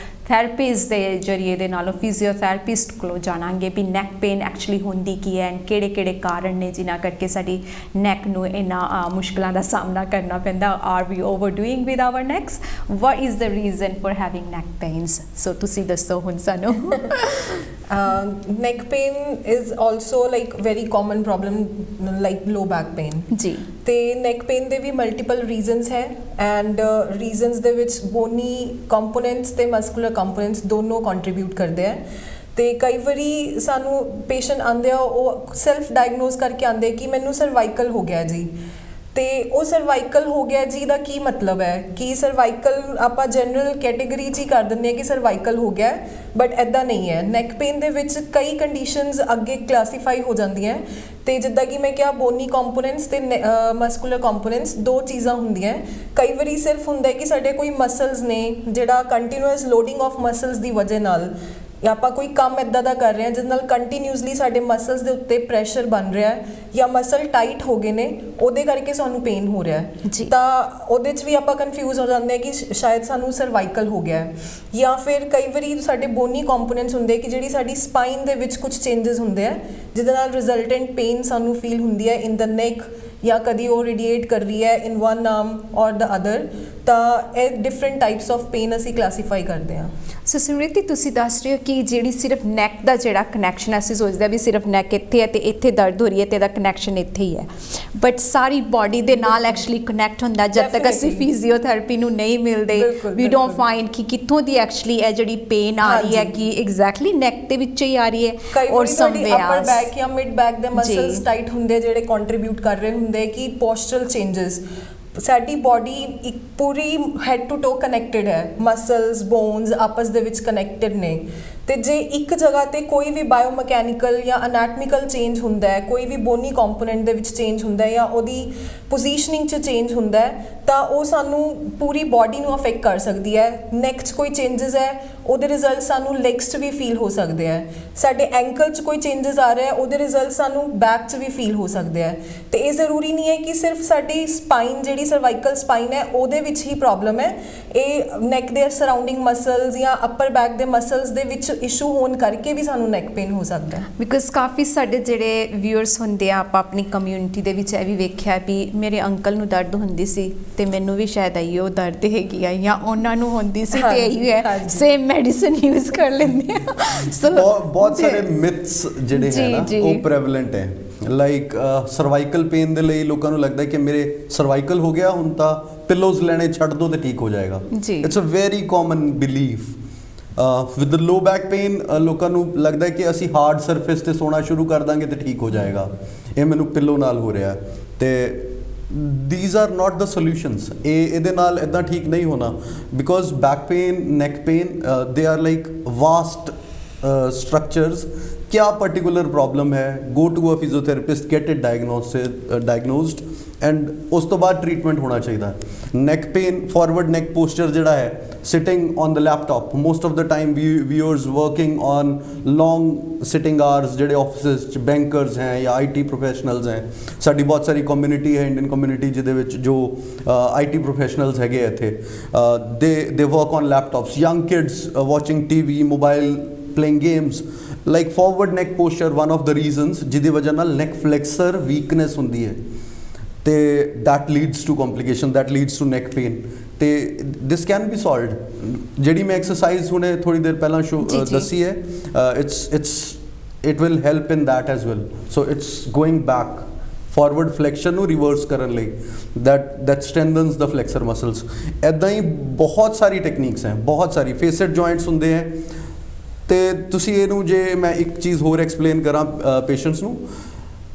Speaker 1: ਥੈਰੇਪਿਸਟ ਦੇ ਜਰੀਏ ਦੇ ਨਾਲੋਂ ਫਿਜ਼ੀਓਥੈਰੇਪਿਸਟ ਕੋਲੋਂ ਜਾਣਾਂਗੇ ਵੀ ਨੈਕ ਪੇਨ ਐਕਚੁਅਲੀ ਹੁੰਦੀ ਕੀ ਹੈ ਐਂਡ ਕਿਹੜੇ ਕਾਰਨ ਨੇ ਜਿਨ੍ਹਾਂ ਕਰਕੇ ਸਾਡੀ ਨੈਕ ਨੂੰ ਇਹਨਾਂ ਮੁਸ਼ਕਲਾਂ ਦਾ ਸਾਹਮਣਾ ਕਰਨਾ ਪੈਂਦਾ। Are we overdoing with our necks? What is the reason for having neck pains? So ਤੁਸੀਂ ਦੱਸੋ ਹੁਣ ਸਾਨੂੰ।
Speaker 3: neck pain is also like very common problem like low back pain
Speaker 1: ਜੀ
Speaker 3: ਤੇ neck pain ਦੇ ਵੀ multiple reasons ਹੈ and reasons ਦੇ ਵਿੱਚ bony components ਤੇ muscular components ਦੋਨੋਂ contribute ਕਰਦੇ ਹੈ। ਤੇ ਕਈ ਵਾਰੀ ਸਾਨੂੰ ਪੇਸ਼ੈਂਟ ਆਉਂਦੇ ਆ ਉਹ ਸੈਲਫ ਡਾਇਗਨੋਸ ਕਰਕੇ ਆਉਂਦੇ ਕਿ ਮੈਨੂੰ ਸਰਵਾਈਕਲ ਹੋ ਗਿਆ ਜੀ ਤੇ ਉਹ ਸਰਵਾਈਕਲ ਹੋ ਗਿਆ ਜੀ ਦਾ ਕੀ ਮਤਲਬ ਹੈ ਕਿ ਸਰਵਾਈਕਲ ਆਪਾਂ ਜਨਰਲ ਕੈਟੇਗਰੀ 'ਚ ਹੀ ਕਰ ਦਿੰਦੇ ਹਾਂ ਕਿ ਸਰਵਾਈਕਲ ਹੋ ਗਿਆ ਬਟ ਐਦਾਂ ਨਹੀਂ ਹੈ। ਨੈਕ ਪੇਨ ਦੇ ਵਿੱਚ ਕਈ ਕੰਡੀਸ਼ਨਸ ਅੱਗੇ ਕਲਾਸੀਫਾਈ ਹੋ ਜਾਂਦੀਆਂ ਤੇ ਜਿੱਦਾਂ ਕਿ ਮੈਂ ਕਿਹਾ ਬੋਨੀ ਕੰਪੋਨੈਂਟਸ ਤੇ ਮਸਕੂਲਰ ਕੰਪੋਨੈਂਟਸ ਦੋ ਚੀਜ਼ਾਂ ਹੁੰਦੀਆਂ। ਕਈ ਵਾਰੀ ਸਿਰਫ ਹੁੰਦਾ ਕਿ ਸਾਡੇ ਕੋਈ ਮਸਲਸ ਨੇ ਜਿਹੜਾ ਕੰਟੀਨਿਊਅਸ ਲੋਡਿੰਗ ਆਫ ਮਸਲਸ ਦੀ ਵਜ੍ਹਾ ਨਾਲ ਜਾਂ ਆਪਾਂ ਕੋਈ ਕੰਮ ਇੱਦਾਂ ਦਾ ਕਰ ਰਹੇ ਹਾਂ ਜਿਸ ਨਾਲ ਕੰਟੀਨਿਊਸਲੀ ਸਾਡੇ ਮਸਲਸ ਦੇ ਉੱਤੇ ਪ੍ਰੈਸ਼ਰ ਬਣ ਰਿਹਾ ਹੈ ਜਾਂ ਮਸਲ ਟਾਈਟ ਹੋ ਗਏ ਨੇ ਉਹਦੇ ਕਰਕੇ ਸਾਨੂੰ ਪੇਨ ਹੋ ਰਿਹਾ ਹੈ ਤਾਂ ਉਹਦੇ 'ਚ ਵੀ ਆਪਾਂ ਕਨਫਿਊਜ਼ ਹੋ ਜਾਂਦੇ ਹਾਂ ਕਿ ਸ਼ਾਇਦ ਸਾਨੂੰ ਸਰਵਾਈਕਲ ਹੋ ਗਿਆ ਹੈ। ਜਾਂ ਫਿਰ ਕਈ ਵਾਰੀ ਸਾਡੇ ਬੋਨੀ ਕੰਪੋਨੈਂਟਸ ਹੁੰਦੇ ਕਿ ਜਿਹੜੀ ਸਾਡੀ ਸਪਾਈਨ ਦੇ ਵਿੱਚ ਕੁਝ ਚੇਂਜਸ ਹੁੰਦੇ ਆ ਜਿਹਦੇ ਨਾਲ ਰਿਜ਼ਲਟੈਂਟ ਪੇਨ ਸਾਨੂੰ ਫੀਲ ਹੁੰਦੀ ਹੈ ਇਨ ਦ ਨੈਕ ਜਾਂ ਕਦੀ ਉਹ ਰੇਡੀਏਟ ਕਰ ਰਹੀ ਹੈ ਇਨ ਵਨ ਆਰਮ ਔਰ ਦ ਅਦਰ ਤਾਂ ਇਹ ਡਿਫਰੈਂਟ ਟਾਈਪਸ ਆਫ ਪੇਨ ਅਸੀਂ ਕਲਾਸੀਫਾਈ ਕਰਦੇ ਹਾਂ।
Speaker 1: ਸੋ ਸਿਮਰਤੀ ਤੁਸੀਂ ਦੱਸ ਰਹੇ ਹੋ ਕਿ ਜਿਹੜੀ ਸਿਰਫ ਨੈਕ ਦਾ ਜਿਹੜਾ ਕਨੈਕਸ਼ਨ ਅਸੀਂ ਸੋਚਦੇ ਵੀ ਸਿਰਫ ਨੈਕ ਇੱਥੇ ਹੈ ਤੇ ਇੱਥੇ ਦਰਦ ਹੋ ਰਹੀ ਹੈ ਤੇ ਇਹਦਾ ਕਨੈਕਸ਼ਨ ਇੱਥੇ ਹੀ ਹੈ ਬਟ ਸਾਰੀ ਬਾਡੀ ਦੇ ਨਾਲ ਐਕਚੁਅਲੀ ਕਨੈਕਟ ਹੁੰਦਾ ਜਦ ਤੱਕ ਅਸੀਂ ਫਿਜ਼ੀਓਥੈਰੇਪੀ ਨੂੰ ਨਹੀਂ ਮਿਲਦੇ ਵੀ ਡੋਂਟ ਫਾਈਂਡ ਕਿ ਕਿੱਥੋਂ ਦੀ ਐਕਚੁਅਲੀ ਇਹ ਜਿਹੜੀ ਪੇਨ ਆ ਰਹੀ ਹੈ ਕਿ ਐਗਜ਼ੈਕਟਲੀ ਨੈਕ ਦੇ ਵਿੱਚ ਹੀ ਆ ਰਹੀ ਹੈ ਔਰ ਸਮਵੇਅਰ
Speaker 3: ਅਪਰ ਬੈਕ ਜਾਂ ਮਿਡ ਬੈਕ ਦੇ ਮਸਲਸ ਟਾਈਟ ਹੁੰਦੇ ਜਿਹੜੇ ਕੰਟਰੀਬਿਊਟ ਕਰ ਰਹੇ ਹੁੰਦੇ ਕਿ ਪੋਸਚਰਲ ਚੇਂਜਸ ਸਾਡੀ ਬਾਡੀ ਇੱਕ ਪੂਰੀ ਹੈਡ ਟੂ ਟੋ ਕਨੈਕਟਡ ਹੈ ਮਸਲਸ ਬੋਨਸ ਆਪਸ ਦੇ ਵਿੱਚ ਕਨੈਕਟਡ ਨੇ ਤੇ ਜੇ ਇੱਕ ਜਗ੍ਹਾ ਤੇ ਕੋਈ ਵੀ ਬਾਇਓਮੈਕੈਨੀਕਲ ਜਾਂ ਅਨੈਟਮੀਕਲ ਚੇਂਜ ਹੁੰਦਾ ਹੈ ਕੋਈ ਵੀ ਬੋਨੀ ਕੰਪੋਨੈਂਟ ਦੇ ਵਿੱਚ ਚੇਂਜ ਹੁੰਦਾ ਹੈ ਜਾਂ ਉਹਦੀ ਪੋਜੀਸ਼ਨਿੰਗ 'ਚ ਚੇਂਜ ਹੁੰਦਾ ਹੈ ਤਾਂ ਉਹ ਸਾਨੂੰ ਪੂਰੀ ਬਾਡੀ ਨੂੰ ਅਫੈਕਟ ਕਰ ਸਕਦੀ ਹੈ। ਨੈਕ 'ਚ ਕੋਈ ਚੇਂਜਸ ਹੈ ਉਹਦੇ ਰਿਜ਼ਲਟ ਸਾਨੂੰ ਲੈਗਸ 'ਚ ਵੀ ਫੀਲ ਹੋ ਸਕਦੇ ਹੈ। ਸਾਡੇ ਐਂਕਲ 'ਚ ਕੋਈ ਚੇਂਜਸ ਆ ਰਿਹਾ ਉਹਦੇ ਰਿਜ਼ਲਟ ਸਾਨੂੰ ਬੈਕ 'ਚ ਵੀ ਫੀਲ ਹੋ ਸਕਦੇ ਹੈ। ਤੇ ਇਹ ਜ਼ਰੂਰੀ ਨਹੀਂ ਹੈ ਕਿ ਸਿਰਫ ਸਾਡੀ ਸਪਾਈਨ ਜਿਹੜੀ ਸਰਵਾਈਕਲ ਸਪਾਈਨ ਹੈ ਉਹਦੇ ਵਿੱਚ ਹੀ ਪ੍ਰੋਬਲਮ ਹੈ। ਇਹ ਨੈਕ ਦੇ ਸਰਾਊਂਡਿੰਗ ਮਸਲਸ ਜਾਂ ਅਪਰ ਬੈਕ ਦੇ ਮਸਲਸ ਦੇ ਵਿੱਚ ਇਸ਼ੂ ਹੋਣ ਕਰਕੇ ਵੀ ਸਾਨੂੰ ਨੈਕ ਪੇਨ ਹੋ ਸਕਦਾ ਹੈ।
Speaker 1: ਬਿਕੋਜ਼ ਕਾਫੀ ਸਾਡੇ ਜਿਹੜੇ ਵਿਊਅਰਸ ਹੁੰਦੇ ਆ ਆਪਾਂ ਆਪਣੀ ਕਮਿਊਨਿਟੀ ਦੇ ਵਿੱਚ ਇਹ ਵੀ ਵੇਖਿਆ ਵੀ ਮੇਰੇ ਅੰਕਲ ਨੂੰ ਦਰਦ ਹੁੰਦੀ ਸੀ ਤੇ ਮੈਨੂੰ ਵੀ ਸ਼ਾਇਦ ਆਈਓ ਦਰਦ ਹੈਗੀ ਆ ਜਾਂ ਉਹਨਾਂ ਨੂੰ ਹੁੰਦੀ ਸੀ ਤੇ ਇਹੀ ਹੈ ਸੇਮ ਮੈਡੀਸਿਨ ਯੂਜ਼ ਕਰ ਲੈਂਦੇ ਆ। ਸੋ
Speaker 2: ਬਹੁਤ ਸਾਰੇ ਮਿਥਸ ਜਿਹੜੇ ਹੈ ਨਾ ਉਹ ਪ੍ਰੈਵਲੈਂਟ ਹੈ ਲਾਈਕ ਸਰਵਾਈਕਲ ਪੇਨ ਦੇ ਲਈ ਲੋਕਾਂ ਨੂੰ ਲੱਗਦਾ ਕਿ ਮੇਰੇ ਸਰਵਾਈਕਲ ਹੋ ਗਿਆ ਹੁਣ ਤਾਂ ਪਿਲੋਜ਼ ਲੈਣੇ ਛੱਡ ਦੋ ਤੇ ਠੀਕ ਹੋ ਜਾਏਗਾ। It's a very common belief. With the low back pain ਲੋਕਾਂ ਨੂੰ ਲੱਗਦਾ ਕਿ ਅਸੀਂ ਹਾਰਡ ਸਰਫੇਸ ਤੇ ਸੋਣਾ ਸ਼ੁਰੂ ਕਰ ਦਾਂਗੇ ਤੇ ਠੀਕ ਹੋ ਜਾਏਗਾ ਇਹ ਮੈਨੂੰ ਪਿੱਲੋ ਨਾਲ ਹੋ ਰਿਹਾ ਤੇ these are not the solutions ਇਹਦੇ ਨਾਲ ਇੱਦਾਂ ਠੀਕ ਨਹੀਂ ਹੋਣਾ because back pain neck pain they are like vast structures क्या पर्टिकुलर प्रॉब्लम है go to a physiotherapist get it diagnosed and उस तो बाद ट्रीटमेंट होना चाहिए। Neck pain forward neck posture जोड़ा है sitting on the laptop most of the time viewers working on long sitting hours जोड़े ऑफिस बैंकर्स हैं या IT प्रोफेशनल्स हैं साड़ी बहुत सारी कम्यूनिटी है इंडियन कम्यूनिटी जिहदे जो IT प्रोफेशनल्स हैगे इत्थे दे work on laptops young kids watching TV mobile playing games like forward neck posture one of the reasons जिहदी वजह नाल नैक फ्लैक्सर वीकनेस हुंदी है ਤੇ that leads to complication, that leads to neck pain. ਤੇ this can be solved. ਜਿਹੜੀ ਮੈਂ exercise ਹੁਣੇ ਥੋੜੀ ਦੇਰ ਪਹਿਲਾਂ ਦੱਸੀ ਹੈ, it will help in that as well. So it's going back, forward flexion ਨੂੰ reverse ਕਰਨ ਲਈ, that strengthens the flexor muscles. ਇੱਦਾਂ ਹੀ ਬਹੁਤ ਸਾਰੀ ਟੈਕਨੀਕਸ ਹੈ, ਬਹੁਤ ਸਾਰੀ facet joints ਹੁੰਦੇ ਹੈ। ਤੇ ਤੁਸੀਂ ਇਹਨੂੰ ਜੇ ਮੈਂ ਇੱਕ ਚੀਜ਼ ਹੋਰ ਐਕਸਪਲੇਨ ਕਰਾਂ ਪੇਸ਼ੈਂਟਸ ਨੂੰ,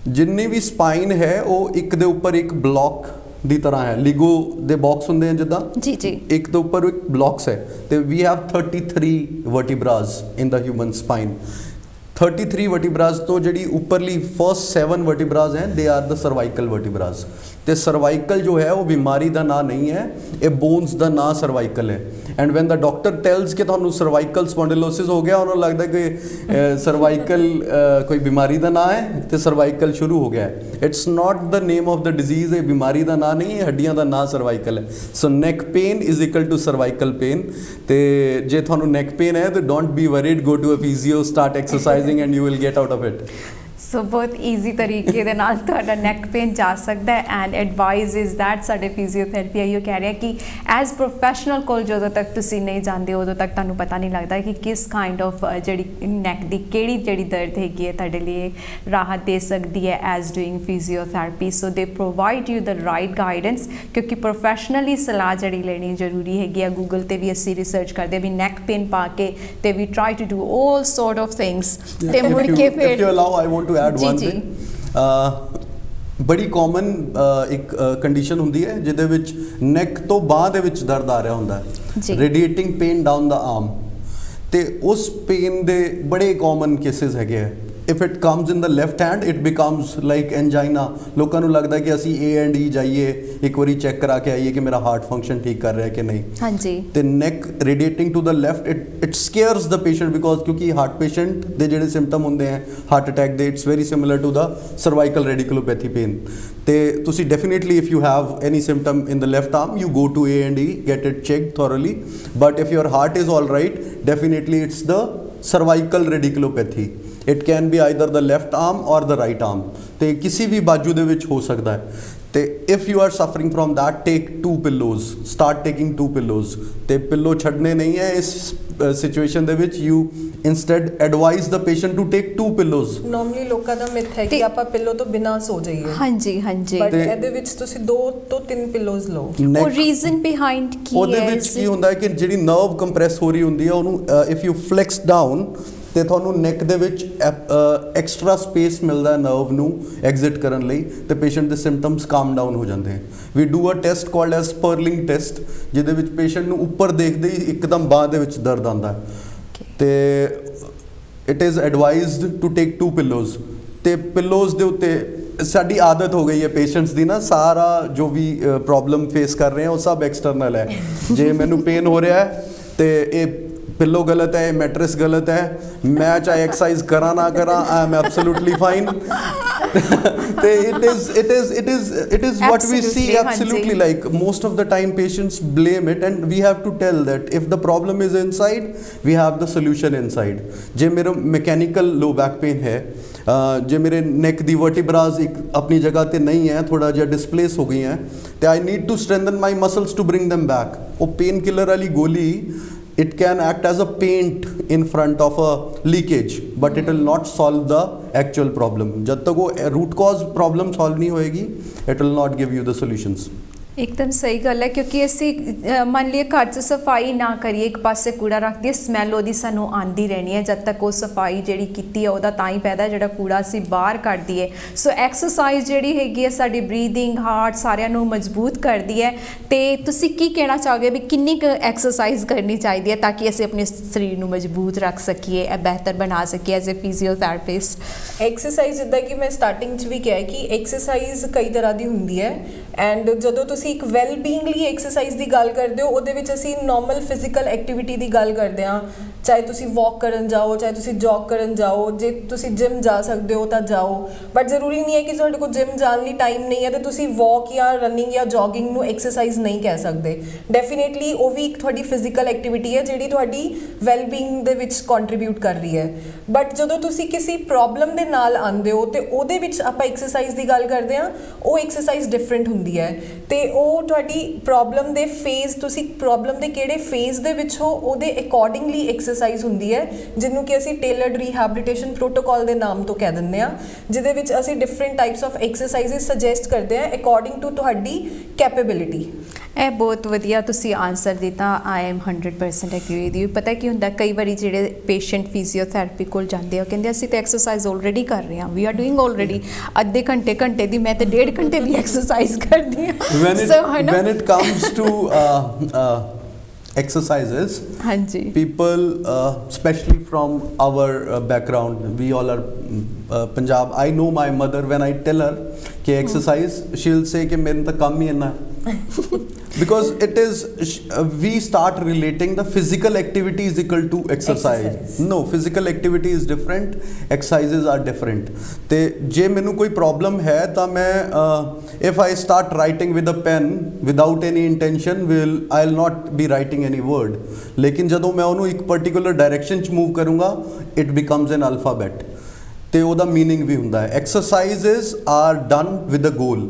Speaker 2: ਜਿੰਨੀ ਵੀ ਸਪਾਈਨ ਹੈ ਉਹ ਇੱਕ ਦੇ ਉੱਪਰ ਇੱਕ ਬਲੌਕ ਦੀ ਤਰ੍ਹਾਂ ਹੈ, ਲੀਗੋ ਦੇ ਬਾਕਸ ਹੁੰਦੇ ਆ ਜਿੱਦਾਂ,
Speaker 1: ਜੀ ਜੀ, ਇੱਕ
Speaker 2: ਦੇ ਉੱਪਰ ਇੱਕ ਬਲੌਕਸ ਹੈ। ਤੇ we have 33 vertebras in the human spine. 33 vertebras ਤੋਂ ਜਿਹੜੀ ਉੱਪਰਲੀ ਫਰਸਟ 7 ਵਰਟੀਬਰਾਸ ਹੈ, ਦੇ ਆਰ ਦ ਸਰਵਾਈਕਲ ਵਰਟੀਬਰਾਸ। ਤੇ ਸਰਵਾਈਕਲ ਜੋ ਹੈ ਉਹ ਬਿਮਾਰੀ ਦਾ ਨਾਂ ਨਹੀਂ ਹੈ, ਇਹ ਬੋਨਸ ਦਾ ਨਾਂ ਸਰਵਾਈਕਲ ਹੈ। And van the doctor tells ਕਿ ਤੁਹਾਨੂੰ ਸਰਵਾਈਕਲ ਸਪੌਂਡਿਲੋਸਿਸ ਹੋ ਗਿਆ, ਉਹਨਾਂ ਨੂੰ ਲੱਗਦਾ ਕਿ ਸਰਵਾਈਕਲ ਕੋਈ ਬਿਮਾਰੀ ਦਾ ਨਾਂ ਹੈ ਤੇ ਸਰਵਾਈਕਲ ਸ਼ੁਰੂ ਹੋ ਗਿਆ। It's not the name of the disease, ਇਹ ਬਿਮਾਰੀ ਦਾ ਨਾਂ ਨਹੀਂ ਹੈ, ਹੱਡੀਆਂ ਦਾ ਨਾਂ ਸਰਵਾਈਕਲ ਹੈ। So neck pain is equal to cervical pain. ਤੇ ਜੇ ਤੁਹਾਨੂੰ ਨੈਕ ਪੇਨ ਹੈ ਤਾਂ don't be worried, go to a physio, start exercising and you will get out of it.
Speaker 1: So ਬਹੁਤ ਈਜ਼ੀ ਤਰੀਕੇ ਦੇ ਨਾਲ ਤੁਹਾਡਾ ਨੈਕ ਪੇਨ ਜਾ ਸਕਦਾ ਹੈ। ਐਂਡ ਐਡਵਾਈਸ ਇਜ਼ ਦੈਟ ਸਾਡੇ ਫਿਜ਼ੀਓਥੈਰੇਪੀ ਆਈਓ ਕਹਿ ਰਿਹਾ ਕਿ ਐਜ਼ ਪ੍ਰੋਫੈਸ਼ਨਲ ਕੋਲ ਜਦੋਂ ਤੱਕ ਤੁਸੀਂ ਨਹੀਂ ਜਾਂਦੇ ਉਦੋਂ ਤੱਕ ਤੁਹਾਨੂੰ ਪਤਾ ਨਹੀਂ ਲੱਗਦਾ ਕਿ ਕਿਸ ਕਾਈਂਡ ਆਫ ਜਿਹੜੀ ਨੈਕ ਦੀ ਕਿਹੜੀ ਜਿਹੜੀ ਦਰਦ ਹੈਗੀ ਹੈ ਤੁਹਾਡੇ ਲਈ ਰਾਹਤ ਦੇ ਸਕਦੀ ਹੈ as doing physiotherapy. So they provide you the right guidance, ਕਿਉਂਕਿ ਪ੍ਰੋਫੈਸ਼ਨਲੀ ਸਲਾਹ ਜਿਹੜੀ ਲੈਣੀ ਜ਼ਰੂਰੀ ਹੈਗੀ ਆ। ਗੂਗਲ ਤੇ ਵੀ ਅਸੀਂ ਰਿਸਰਚ ਕਰਦੇ ਵੀ ਨੈਕ ਪੇਨ ਪਾ ਕੇ ਤੇ we try to do all sort of things. ਤੇ ਮੁੜ ਕੇ ਫਿਰ
Speaker 2: add one thing, ਬੜੀ ਕਾਮਨ ਇੱਕ ਕੰਡੀਸ਼ਨ ਹੁੰਦੀ ਹੈ ਜਿਹਦੇ ਵਿੱਚ ਨੈਕ ਤੋਂ ਬਾਂਹ ਦੇ ਵਿੱਚ ਦਰਦ ਆ ਰਿਹਾ ਹੁੰਦਾ ਹੈ, ਰੇਡੀਏਟਿੰਗ ਪੇਨ ਡਾਊਨ ਦਾ ਆਰਮ। ਤੇ ਉਸ ਪੇਨ ਦੇ ਬੜੇ ਕਾਮਨ ਕੇਸਿਸ ਹੈਗੇ ਆ। If it comes in the left hand it becomes like angina. ਲੋਕਾਂ ਨੂੰ ਲੱਗਦਾ ਕਿ ਅਸੀਂ A&E ਜਾਈਏ, ਇੱਕ ਵਾਰੀ ਚੈੱਕ ਕਰਾ ਕੇ ਆਈਏ ਕਿ ਮੇਰਾ ਹਾਰਟ ਫੰਕਸ਼ਨ ਠੀਕ ਕਰ ਰਿਹਾ ਕਿ ਨਹੀਂ। ਹਾਂਜੀ। ਤੇ neck radiating to the left, it scares the patient because ਕਿਉਂਕਿ ਹਾਰਟ ਪੇਸ਼ੈਂਟ ਦੇ ਜਿਹੜੇ ਸਿੰਪਟਮ ਹੁੰਦੇ ਆ ਹਾਰਟ ਅਟੈਕ ਦੇ, it's very similar to the cervical radiculopathy pain. ਤੇ ਤੁਸੀਂ definitely if you have any symptom in the left arm you go to A&E, get it checked thoroughly. But if your heart is all right, definitely it's the cervical radiculopathy. It can be either the left arm or the right arm. ਤੇ ਕਿਸੇ ਵੀ ਬਾਜੂ ਦੇ ਵਿੱਚ ਹੋ ਸਕਦਾ ਹੈ। ਤੇ if you are suffering from that, take 2 pillows. Start taking 2 pillows. ਤੇ ਪਿੱਲੋ ਛੱਡਨੇ ਨਹੀਂ ਹੈ ਇਸ ਸਿਚੁਏਸ਼ਨ ਦੇ ਵਿੱਚ। You instead advise the patient to take 2 pillows.
Speaker 3: Normally ਲੋਕਾਂ ਦਾ ਮਿਥ ਹੈ ਕਿ ਆਪਾਂ ਪਿੱਲੋ ਤੋਂ ਬਿਨਾਂ ਸੋ ਜਾਈਏ।
Speaker 1: ਹਾਂਜੀ ਹਾਂਜੀ।
Speaker 3: ਬਟ ਇਹਦੇ ਵਿੱਚ ਤੁਸੀਂ 2 ਤੋਂ 3 ਪਿੱਲੋਜ਼ ਲਓ।
Speaker 1: ਉਹ ਰੀਜ਼ਨ ਬਿਹਾਈਂਡ ਕੀ ਹੈ?
Speaker 2: ਉਹਦੇ ਵਿੱਚ ਕੀ ਹੁੰਦਾ ਹੈ ਕਿ ਜਿਹੜੀ ਨਰਵ ਕੰਪਰੈਸ ਹੋ ਰਹੀ ਹੁੰਦੀ ਹੈ ਉਹਨੂੰ if you flex down ਤੇ ਤੁਹਾਨੂੰ ਨੈਕ ਦੇ ਵਿੱਚ ਐਕਸਟਰਾ ਸਪੇਸ ਮਿਲਦਾ ਹੈ ਨਰਵ ਨੂੰ ਐਗਜ਼ਿਟ ਕਰਨ ਲਈ, ਤੇ ਪੇਸ਼ੈਂਟ ਦੇ ਸਿੰਪਟਮਸ ਕਾਮ ਡਾਊਨ ਹੋ ਜਾਂਦੇ ਹਨ। We do a test called as Spurling test, ਜਿਹਦੇ ਵਿੱਚ ਪੇਸ਼ੈਂਟ ਨੂੰ ਉੱਪਰ ਦੇਖਦੇ ਹੀ ਇੱਕਦਮ ਬਾਂਹ ਦੇ ਵਿੱਚ ਦਰਦ ਆਉਂਦਾ ਹੈ। ਤੇ it is advised to take 2 ਪਿੱਲੋਜ਼। ਤੇ ਪਿੱਲੋਜ਼ ਦੇ ਉੱਤੇ ਸਾਡੀ ਆਦਤ ਹੋ ਗਈ ਹੈ ਪੇਸ਼ੈਂਟਸ ਦੀ ਨਾ, ਸਾਰਾ ਜੋ ਵੀ ਪ੍ਰੋਬਲਮ ਫੇਸ ਕਰ ਰਹੇ ਹਾਂ ਉਹ ਸਭ ਐਕਸਟਰਨਲ ਹੈ। ਜੇ ਮੈਨੂੰ ਪੇਨ ਹੋ ਰਿਹਾ ਹੈ ਤੇ ਇਹ ਪਿੱਲੋ ਗਲਤ ਹੈ, ਮੈਟਰਸ ਗਲਤ ਹੈ, ਮੈਂ ਚਾਹੇ ਐਕਸਰਸਾਈਜ਼ ਕਰਾਂ ਨਾ ਕਰਾਂ, ਆਈ ਐਮ ਐਬਸੋਲੂਟਲੀ ਫਾਈਨ। ਤੇ it is what we see absolutely, like most of the time patients blame it and we have to tell that if the problem is inside we have the solution inside. ਜੇ ਮੇਰਾ mechanical ਲੋ back pain ਹੈ, ਜੇ ਮੇਰੇ neck ਦੀ ਵਰਟੀਬਰਾਸ ਇੱਕ ਆਪਣੀ ਜਗ੍ਹਾ ਤੇ ਨਹੀਂ ਹੈ, ਥੋੜਾ ਜਿਹਾ ਡਿਸਪਲੇਸ ਹੋ ਗਈਆਂ, ਤੇ I need to strengthen my muscles to bring them back. ਉਹ ਪੇਨ ਕਿਲਰ ਵਾਲੀ ਗੋਲੀ it can act as a paint in front of a leakage, but it will not solve the actual problem. जब तक वो root cause problem solve नहीं होएगी, it will not give you the solutions.
Speaker 1: एकदम सही गल है, क्योंकि ਅਸੀਂ ਮੰਨ ਲਈਏ ਘਰ 'ਚ ਸਫਾਈ ਨਾ ਕਰੀਏ, ਇੱਕ ਪਾਸੇ ਕੂੜਾ ਰੱਖ ਦਈਏ, ਸਮੈਲ ਉਹਦੀ ਸਾਨੂੰ ਆਉਂਦੀ ਰਹਿਣੀ ਹੈ ਜਦ ਤੱਕ ਉਹ ਸਫਾਈ ਜਿਹੜੀ ਕੀਤੀ ਹੈ ਉਹਦਾ ਤਾਂ ਹੀ ਪੈਦਾ ਜਿਹੜਾ ਕੂੜਾ ਅਸੀਂ ਬਾਹਰ ਕੱਢ ਦਈਏ। ਸੋ ਐਕਸਰਸਾਈਜ਼ ਜਿਹੜੀ ਹੈਗੀ ਹੈ ਸਾਡੀ ਬਰੀਦਿੰਗ, ਹਾਰਟ ਸਾਰਿਆਂ ਨੂੰ ਮਜ਼ਬੂਤ ਕਰਦੀ ਹੈ। ਤੇ ਤੁਸੀਂ ਕੀ ਕਹਿਣਾ ਚਾਹੋਗੇ ਵੀ ਕਿੰਨੀ ਕੁ ਐਕਸਰਸਾਈਜ਼ ਕਰਨੀ ਚਾਹੀਦੀ ਹੈ ਤਾਂ ਕਿ ਅਸੀਂ ਆਪਣੇ ਸਰੀਰ ਨੂੰ ਮਜ਼ਬੂਤ ਰੱਖ ਸਕੀਏ, ਬਿਹਤਰ ਬਣਾ ਸਕੀਏ ਐਜ਼ ਅ ਫਿਜ਼ੀਓਥੈਰੇਪਿਸਟ?
Speaker 3: ਐਕਸਰਸਾਈਜ਼ ਜਿੱਦਾਂ ਕਿ ਮੈਂ ਸਟਾਰਟਿੰਗ 'ਚ ਵੀ ਕਿਹਾ ਕਿ ਐਕਸਰਸਾਈਜ਼ ਕਈ ਤਰ੍ਹਾਂ ਦੀ ਹੁੰਦੀ ਹੈ, ਐਂਡ ਜਦੋਂ ਤੁਸੀਂ ਤੁਸੀਂ ਇੱਕ ਵੈਲ ਬੀਇੰਗ ਲਈ ਐਕਸਰਸਾਈਜ਼ ਦੀ ਗੱਲ ਕਰਦੇ ਹੋ, ਉਹਦੇ ਵਿੱਚ ਅਸੀਂ ਨਾਰਮਲ ਫਿਜ਼ੀਕਲ ਐਕਟੀਵਿਟੀ ਦੀ ਗੱਲ ਕਰਦੇ ਹਾਂ। ਚਾਹੇ ਤੁਸੀਂ ਵਾਕ ਕਰਨ ਜਾਓ, ਚਾਹੇ ਤੁਸੀਂ ਜੌਗ ਕਰਨ ਜਾਓ, ਜੇ ਤੁਸੀਂ ਜਿਮ ਜਾ ਸਕਦੇ ਹੋ ਤਾਂ ਜਾਓ, ਬਟ ਜ਼ਰੂਰੀ ਨਹੀਂ ਹੈ ਕਿ ਤੁਹਾਡੇ ਕੋਲ ਜਿਮ ਜਾਣ ਲਈ ਟਾਈਮ ਨਹੀਂ ਹੈ ਤੇ ਤੁਸੀਂ ਵਾਕ ਜਾਂ ਰਨਿੰਗ ਜਾਂ ਜੌਗਿੰਗ ਨੂੰ ਐਕਸਰਸਾਈਜ਼ ਨਹੀਂ ਕਹਿ ਸਕਦੇ। ਡੈਫੀਨੇਟਲੀ ਉਹ ਵੀ ਇੱਕ ਤੁਹਾਡੀ ਫਿਜ਼ੀਕਲ ਐਕਟੀਵਿਟੀ ਹੈ ਜਿਹੜੀ ਤੁਹਾਡੀ ਵੈਲ ਬੀਇੰਗ ਦੇ ਵਿੱਚ ਕੰਟਰੀਬਿਊਟ ਕਰ ਰਹੀ ਹੈ। ਬਟ ਜਦੋਂ ਤੁਸੀਂ ਕਿਸੇ ਪ੍ਰੋਬਲਮ ਦੇ ਨਾਲ ਆਉਂਦੇ ਹੋ ਤੇ ਉਹਦੇ ਵਿੱਚ ਆਪਾਂ ਐਕਸਰਸਾਈਜ਼ ਦੀ ਗੱਲ ਕਰਦੇ ਹਾਂ, ਉਹ ਐਕਸਰਸਾਈਜ਼ ਡਿਫਰੈਂਟ ਹੁੰਦੀ ਹੈ ਤੇ ਉਹ ਤੁਹਾਡੀ ਪ੍ਰੋਬਲਮ ਦੇ ਫੇਜ਼, ਤੁਸੀਂ ਪ੍ਰੋਬਲਮ ਦੇ ਕਿਹੜੇ ਫੇਜ਼ ਦੇ ਵਿੱਚ ਹੋ ਉਹਦੇ ਅਕੋਰਡਿੰਗਲੀ ਐਕਸਰਸਾਈਜ਼ ਹੁੰਦੀ ਹੈ, ਜਿਹਨੂੰ ਕਿ ਅਸੀਂ ਟੇਲਰਡ ਰੀਹੈਬਿਲਿਟੇਸ਼ਨ ਪ੍ਰੋਟੋਕਾਲ ਦੇ ਨਾਮ ਤੋਂ ਕਹਿ ਦਿੰਦੇ ਹਾਂ, ਜਿਹਦੇ ਵਿੱਚ ਅਸੀਂ different types of exercises suggest ਕਰਦੇ ਹਾਂ ਅਕੋਰਡਿੰਗ ਟੂ ਤੁਹਾਡੀ ਕੈਪੇਬਿਲਿਟੀ।
Speaker 1: ਇਹ ਬਹੁਤ ਵਧੀਆ ਤੁਸੀਂ ਆਨਸਰ ਦਿੱਤਾ। I am 100% agri with you. ਪਤਾ ਕੀ ਹੁੰਦਾ, ਕਈ ਵਾਰੀ ਜਿਹੜੇ ਪੇਸ਼ੈਂਟ ਫਿਜ਼ੀਓਥੈਰੇਪੀ ਕੋਲ ਜਾਂਦੇ ਆ, ਉਹ ਕਹਿੰਦੇ ਅਸੀਂ ਤਾਂ ਐਕਸਰਸਾਈਜ਼ ਆਲਰੇਡੀ ਕਰ ਰਹੇ ਹਾਂ, ਵੀ ਆਰ ਡੂਇੰਗ ਆਲਰੇਡੀ। ਅੱਧੇ ਘੰਟੇ ਦੀ, ਮੈਂ ਤਾਂ 1.5 ਘੰਟੇ ਦੀ ਐਕਸਰਸਾਈਜ਼ ਕਰਦੀ ਹਾਂ।
Speaker 2: when it comes to exercises,
Speaker 1: ਹਾਂਜੀ,
Speaker 2: people especially from our background, we all are Punjab. I know my mother, when I tell her कि exercise, she'll say कि मेरे तो काम ही है ना because it is we start relating the physical activity is equal to exercise. No, physical activity is different, exercises are different. ਤੇ ਜੇ ਮੈਨੂੰ ਕੋਈ problem ਹੈ ਤਾਂ ਮੈਂ if I start writing with a pen without any intention, I'll not be writing any word. ਲੇਕਿਨ ਜਦੋਂ ਮੈਂ ਉਹਨੂੰ ਇੱਕ particular direction 'ਚ move ਕਰੂੰਗਾ, it becomes an alphabet. ਤੇ ਉਹਦਾ meaning ਵੀ ਹੁੰਦਾ ਹੈ। Exercises are done with a goal.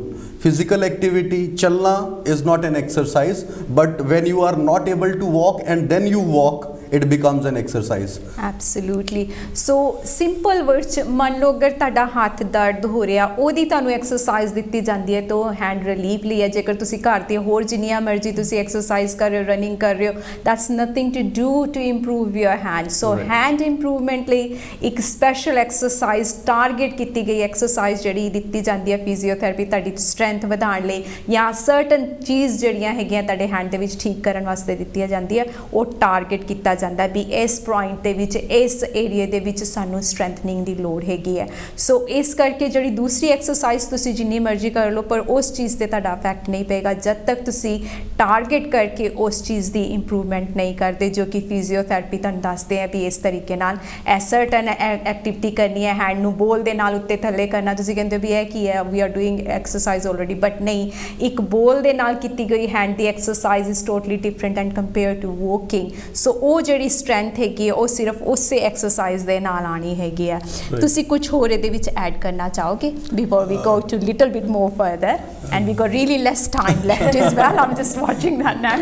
Speaker 2: Physical activity, chalna is not an exercise, but when you are not able to walk and then you walk, it becomes an exercise.
Speaker 1: Absolutely. So simple words, ਮੰਨ ਲਓ ਅਗਰ ਤੁਹਾਡਾ ਹੱਥ ਦਰਦ ਹੋ ਰਿਹਾ, ਉਹਦੀ ਤੁਹਾਨੂੰ ਐਕਸਰਸਾਈਜ਼ ਦਿੱਤੀ ਜਾਂਦੀ ਹੈ ਤਾਂ ਉਹ ਹੈਂਡ ਰਿਲੀਫ ਲਈ ਹੈ। ਜੇਕਰ ਤੁਸੀਂ ਘਰ ਤੇ ਹੋਰ ਜਿੰਨੀਆਂ ਮਰਜ਼ੀ ਤੁਸੀਂ ਐਕਸਰਸਾਈਜ਼ ਕਰ ਰਹੇ ਹੋ, ਰਨਿੰਗ ਕਰ ਰਹੇ ਹੋ, that's nothing to do to improve your hand. So hand improvement ਲਈ ਇੱਕ ਸਪੈਸ਼ਲ ਐਕਸਰਸਾਈਜ਼, ਟਾਰਗੇਟ ਕੀਤੀ ਗਈ ਐਕਸਰਸਾਈਜ਼ ਜਿਹੜੀ ਦਿੱਤੀ ਜਾਂਦੀ ਹੈ ਫਿਜ਼ੀਓਥੈਰੇਪੀ ਤੁਹਾਡੀ ਸਟਰੈਂਥ ਵਧਾਉਣ ਲਈ, ਜਾਂ ਸਰਟਨ ਚੀਜ਼ ਜਿਹੜੀਆਂ ਹੈਗੀਆਂ ਤੁਹਾਡੇ ਹੈਂਡ ਦੇ ਵਿੱਚ ਠੀਕ ਕਰਨ ਵਾਸਤੇ ਦਿੱਤੀ ਜਾਂਦੀ ਹੈ, ਉਹ ਟਾਰਗੇਟ ਕੀਤਾ ਜਾਂਦਾ ਵੀ ਇਸ ਪੁਆਇੰਟ ਦੇ ਵਿੱਚ, ਇਸ ਏਰੀਆ ਦੇ ਵਿੱਚ ਸਾਨੂੰ ਸਟਰੈਂਥਨਿੰਗ ਦੀ ਲੋੜ ਹੈਗੀ ਹੈ। ਸੋ ਇਸ ਕਰਕੇ ਜਿਹੜੀ ਦੂਸਰੀ ਐਕਸਰਸਾਈਜ਼ ਤੁਸੀਂ ਜਿੰਨੀ ਮਰਜ਼ੀ ਕਰ ਲਓ, ਪਰ ਉਸ ਚੀਜ਼ ਤੇ ਤੁਹਾਡਾ ਇਫੈਕਟ ਨਹੀਂ ਪਏਗਾ ਜਦ ਤੱਕ ਤੁਸੀਂ ਟਾਰਗੇਟ ਕਰਕੇ ਉਸ ਚੀਜ਼ ਦੀ ਇੰਪਰੂਵਮੈਂਟ ਨਹੀਂ ਕਰਦੇ, ਜੋ ਕਿ ਫਿਜ਼ੀਓਥੈਰੇਪੀ ਤੁਹਾਨੂੰ ਦੱਸਦੇ ਆ ਵੀ ਇਸ ਤਰੀਕੇ ਨਾਲ ਇਹ ਸਰਟਨ ਐਕਟੀਵਿਟੀ ਕਰਨੀ ਹੈ, ਹੈਂਡ ਨੂੰ ਬੋਲ ਦੇ ਨਾਲ ਉੱਤੇ ਥੱਲੇ ਕਰਨਾ। ਤੁਸੀਂ ਕਹਿੰਦੇ ਹੋ ਵੀ ਇਹ ਕੀ ਹੈ, we are doing exercise already, but ਨਹੀਂ, ਇੱਕ ਬੋਲ ਦੇ ਨਾਲ ਕੀਤੀ ਗਈ ਹੈਂਡ ਦੀ exercise is totally different and compare to walking. So ਉਹ ਜਿਹੜੀ ਸਟਰੈਂਥ ਹੈਗੀ ਹੈ ਉਹ ਸਿਰਫ ਉਸੇ ਐਕਸਰਸਾਈਜ਼ ਦੇ ਨਾਲ ਆਣੀ ਹੈਗੀ ਆ। ਤੁਸੀਂ ਕੁਝ ਹੋਰ ਇਹਦੇ ਵਿੱਚ ਐਡ ਕਰਨਾ ਚਾਹੋਗੇ before we go to little bit more further and we got really less time left as well? I'm just watching that now.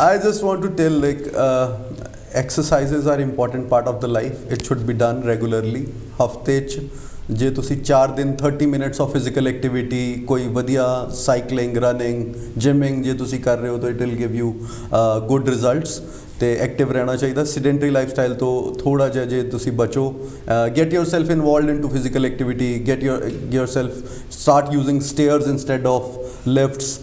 Speaker 2: I just want to tell exercises are important part of the life. It should be done regularly. ਹਫਤੇ 'ਚ ਜੇ ਤੁਸੀਂ 4 ਦਿਨ 30 minutes of physical activity, ਕੋਈ ਵਧੀਆ cycling, running, gymming ਜੇ ਤੁਸੀਂ ਕਰ ਰਹੇ ਹੋ ਤਾਂ it will give you good results. ਤੇ ਐਕਟਿਵ ਰਹਿਣਾ ਚਾਹੀਦਾ। ਸਿਡੈਂਟਰੀ ਲਾਈਫ ਸਟਾਈਲ ਤੋਂ ਥੋੜ੍ਹਾ ਜਿਹਾ ਜੇ ਤੁਸੀਂ ਬਚੋ, get your self involved in to physical activity, get your self, start using stairs instead of lifts.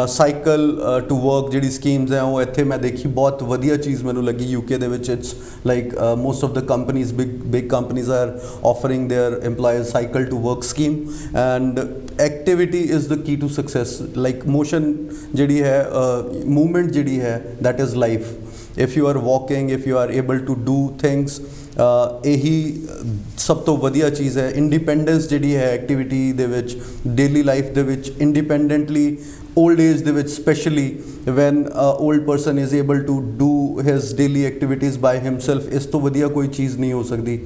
Speaker 2: Cycle to work ਜਿਹੜੀ ਸਕੀਮਸ ਹੈ ਉਹ ਇੱਥੇ ਮੈਂ ਦੇਖੀ, ਬਹੁਤ ਵਧੀਆ ਚੀਜ਼ ਮੈਨੂੰ ਲੱਗੀ UK ਦੇ ਵਿੱਚ। It's like most of the companies, big companies are offering their EMPLOYEES cycle to work scheme, and activity is the key to success. Like motion ਜਿਹੜੀ ਹੈ, ਮੂਵਮੈਂਟ ਜਿਹੜੀ ਹੈ, that is life. if you are walking, if you are able to do things, ਇਹੀ ਸਭ ਤੋਂ ਵਧੀਆ ਚੀਜ਼ ਹੈ। ਇੰਡੀਪੈਂਡੈਂਸ ਜਿਹੜੀ ਹੈ ਐਕਟੀਵਿਟੀ ਦੇ ਵਿੱਚ, ਡੇਲੀ ਲਾਈਫ ਦੇ ਵਿੱਚ, ਇੰਡੀਪੈਂਡੈਂਟਲੀ old age ਦੇ ਵਿੱਚ, especially when old person is able to do his daily activities by himself, ਇਸ ਤੋਂ ਵਧੀਆ ਕੋਈ ਚੀਜ਼ ਨਹੀਂ ਹੋ ਸਕਦੀ।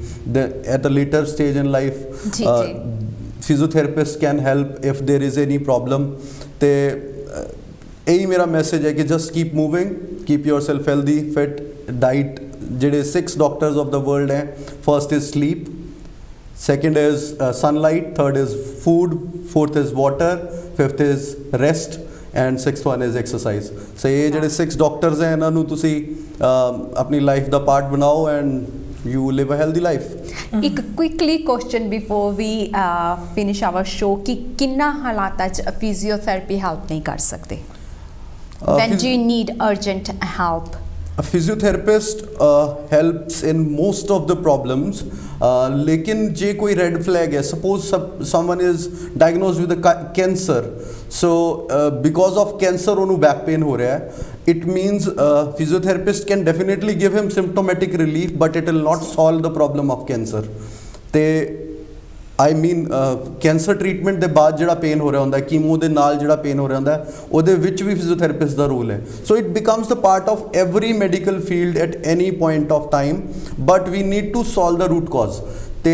Speaker 2: At a later stage in life, physiotherapist can help if there is any problem। ਤੇ ਇਹੀ ਮੇਰਾ ਮੈਸੇਜ ਹੈ ਕਿ just keep moving, keep yourself healthy, fit, diet। ਜਿਹੜੇ 6 doctors of the world ਹੈ, first is sleep, second is sunlight, third is food, fourth is water, fifth is rest, and sixth one is exercise। So ਇਹ ਜਿਹੜੇ 6 doctors ਹੈ, ਇਹਨਾਂ ਨੂੰ ਤੁਸੀਂ ਆਪਣੀ life ਦਾ ਪਾਰਟ ਬਣਾਓ and you live a healthy life।
Speaker 1: ਇੱਕ quickly question before we finish our show, ਕਿ ਕਿੰਨਾ ਹਾਲਾਤਾਂ 'ਚ ਫਿਜ਼ੀਓਥੈਰੇਪੀ ਹੈਲਪ ਨਹੀਂ ਕਰ ਸਕਦੇ? when do you need urgent help?
Speaker 2: A physiotherapist helps in most of the problems, लेकिन जे कोई रेड फ्लैग है, suppose someone is diagnosed with a cancer, so because of cancer ਉਹਨੂੰ back pain ਹੋ ਰਿਹਾ है, it means physiotherapist can definitely give him symptomatic relief, but it will not solve the problem of cancer. ਤੇ I mean cancer treatment के बाद जो pen हो रहा होंगे, कीमो के नाल जो पेन हो रहा होंगे, वो फिजियोथेरेपिस्ट का रोल है. So it becomes the part of every medical field at any point of time, but we need to solve the root cause. तो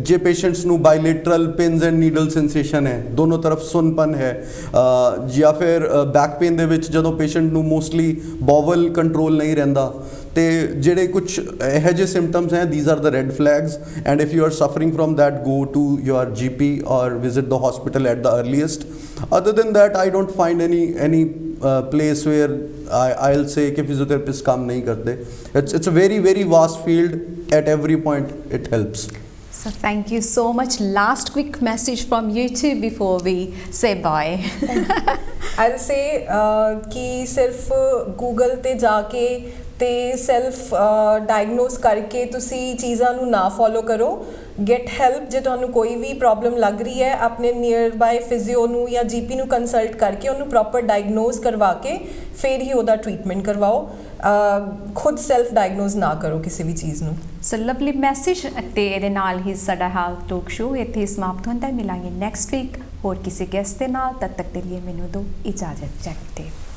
Speaker 2: जे पेशेंट्स नू bilateral pins and needle sensation है, दोनों तरफ सुनपन है, या फिर बैक पेन दे विच जदों पेशेंट नू मोस्टली बॉवल कंट्रोल नहीं रहिंदा, तो ਜਿਹੜੇ कुछ ਇਹੋ ਜਿਹੇ सिम्टम्स हैं, these are the red flags, and if you are suffering from that, go to your GP or visit the hospital at the earliest. Other than that, I don't find any place where I'll say कि physiotherapist काम नहीं करते. It's a very very vast field. At every point it helps.
Speaker 1: So thank you so much. Last quick message from you two before we say bye.
Speaker 3: I'll say कि सिर्फ Google ते जाके ਤੇ self diagnose ਕਰਕੇ ਤੁਸੀਂ ਚੀਜ਼ਾਂ ਨੂੰ ਨਾ ਫੋਲੋ ਕਰੋ. Get help. ਜੇ ਤੁਹਾਨੂੰ ਕੋਈ ਵੀ ਪ੍ਰੋਬਲਮ ਲੱਗ ਰਹੀ ਹੈ, ਆਪਣੇ ਨੀਅਰ ਬਾਏ ਫਿਜ਼ੀਓ ਨੂੰ ਜਾਂ ਜੀਪੀ ਨੂੰ ਕੰਸਲਟ ਕਰਕੇ ਉਹਨੂੰ ਪ੍ਰੋਪਰ ਡਾਇਗਨੋਸ ਕਰਵਾ ਕੇ ਫਿਰ ਹੀ ਉਹਦਾ ਟ੍ਰੀਟਮੈਂਟ ਕਰਵਾਓ. ਖੁਦ ਸੈਲਫ ਡਾਇਗਨੋਸ ਨਾ ਕਰੋ ਕਿਸੇ ਵੀ ਚੀਜ਼ ਨੂੰ.
Speaker 1: ਸੋ ਲਵਲੀ ਮੈਸੇਜ ਅਤੇ ਇਹਦੇ ਨਾਲ ਹੀ ਸਾਡਾ ਹੈਲਥ ਟਾਕ ਸ਼ੋ ਇੱਥੇ ਸਮਾਪਤ ਹੁੰਦਾ ਹੈ. ਮਿਲਾਂਗੇ ਨੈਕਸਟ ਵੀਕ ਹੋਰ ਕਿਸੇ ਗੈਸਟ ਦੇ ਨਾਲ. ਤਦ ਤੱਕ ਦੇ ਲਈ ਮੈਨੂੰ ਦਿਓ ਇਜਾਜ਼ਤ. ਜੈ ਗੁਰਦੇਵ.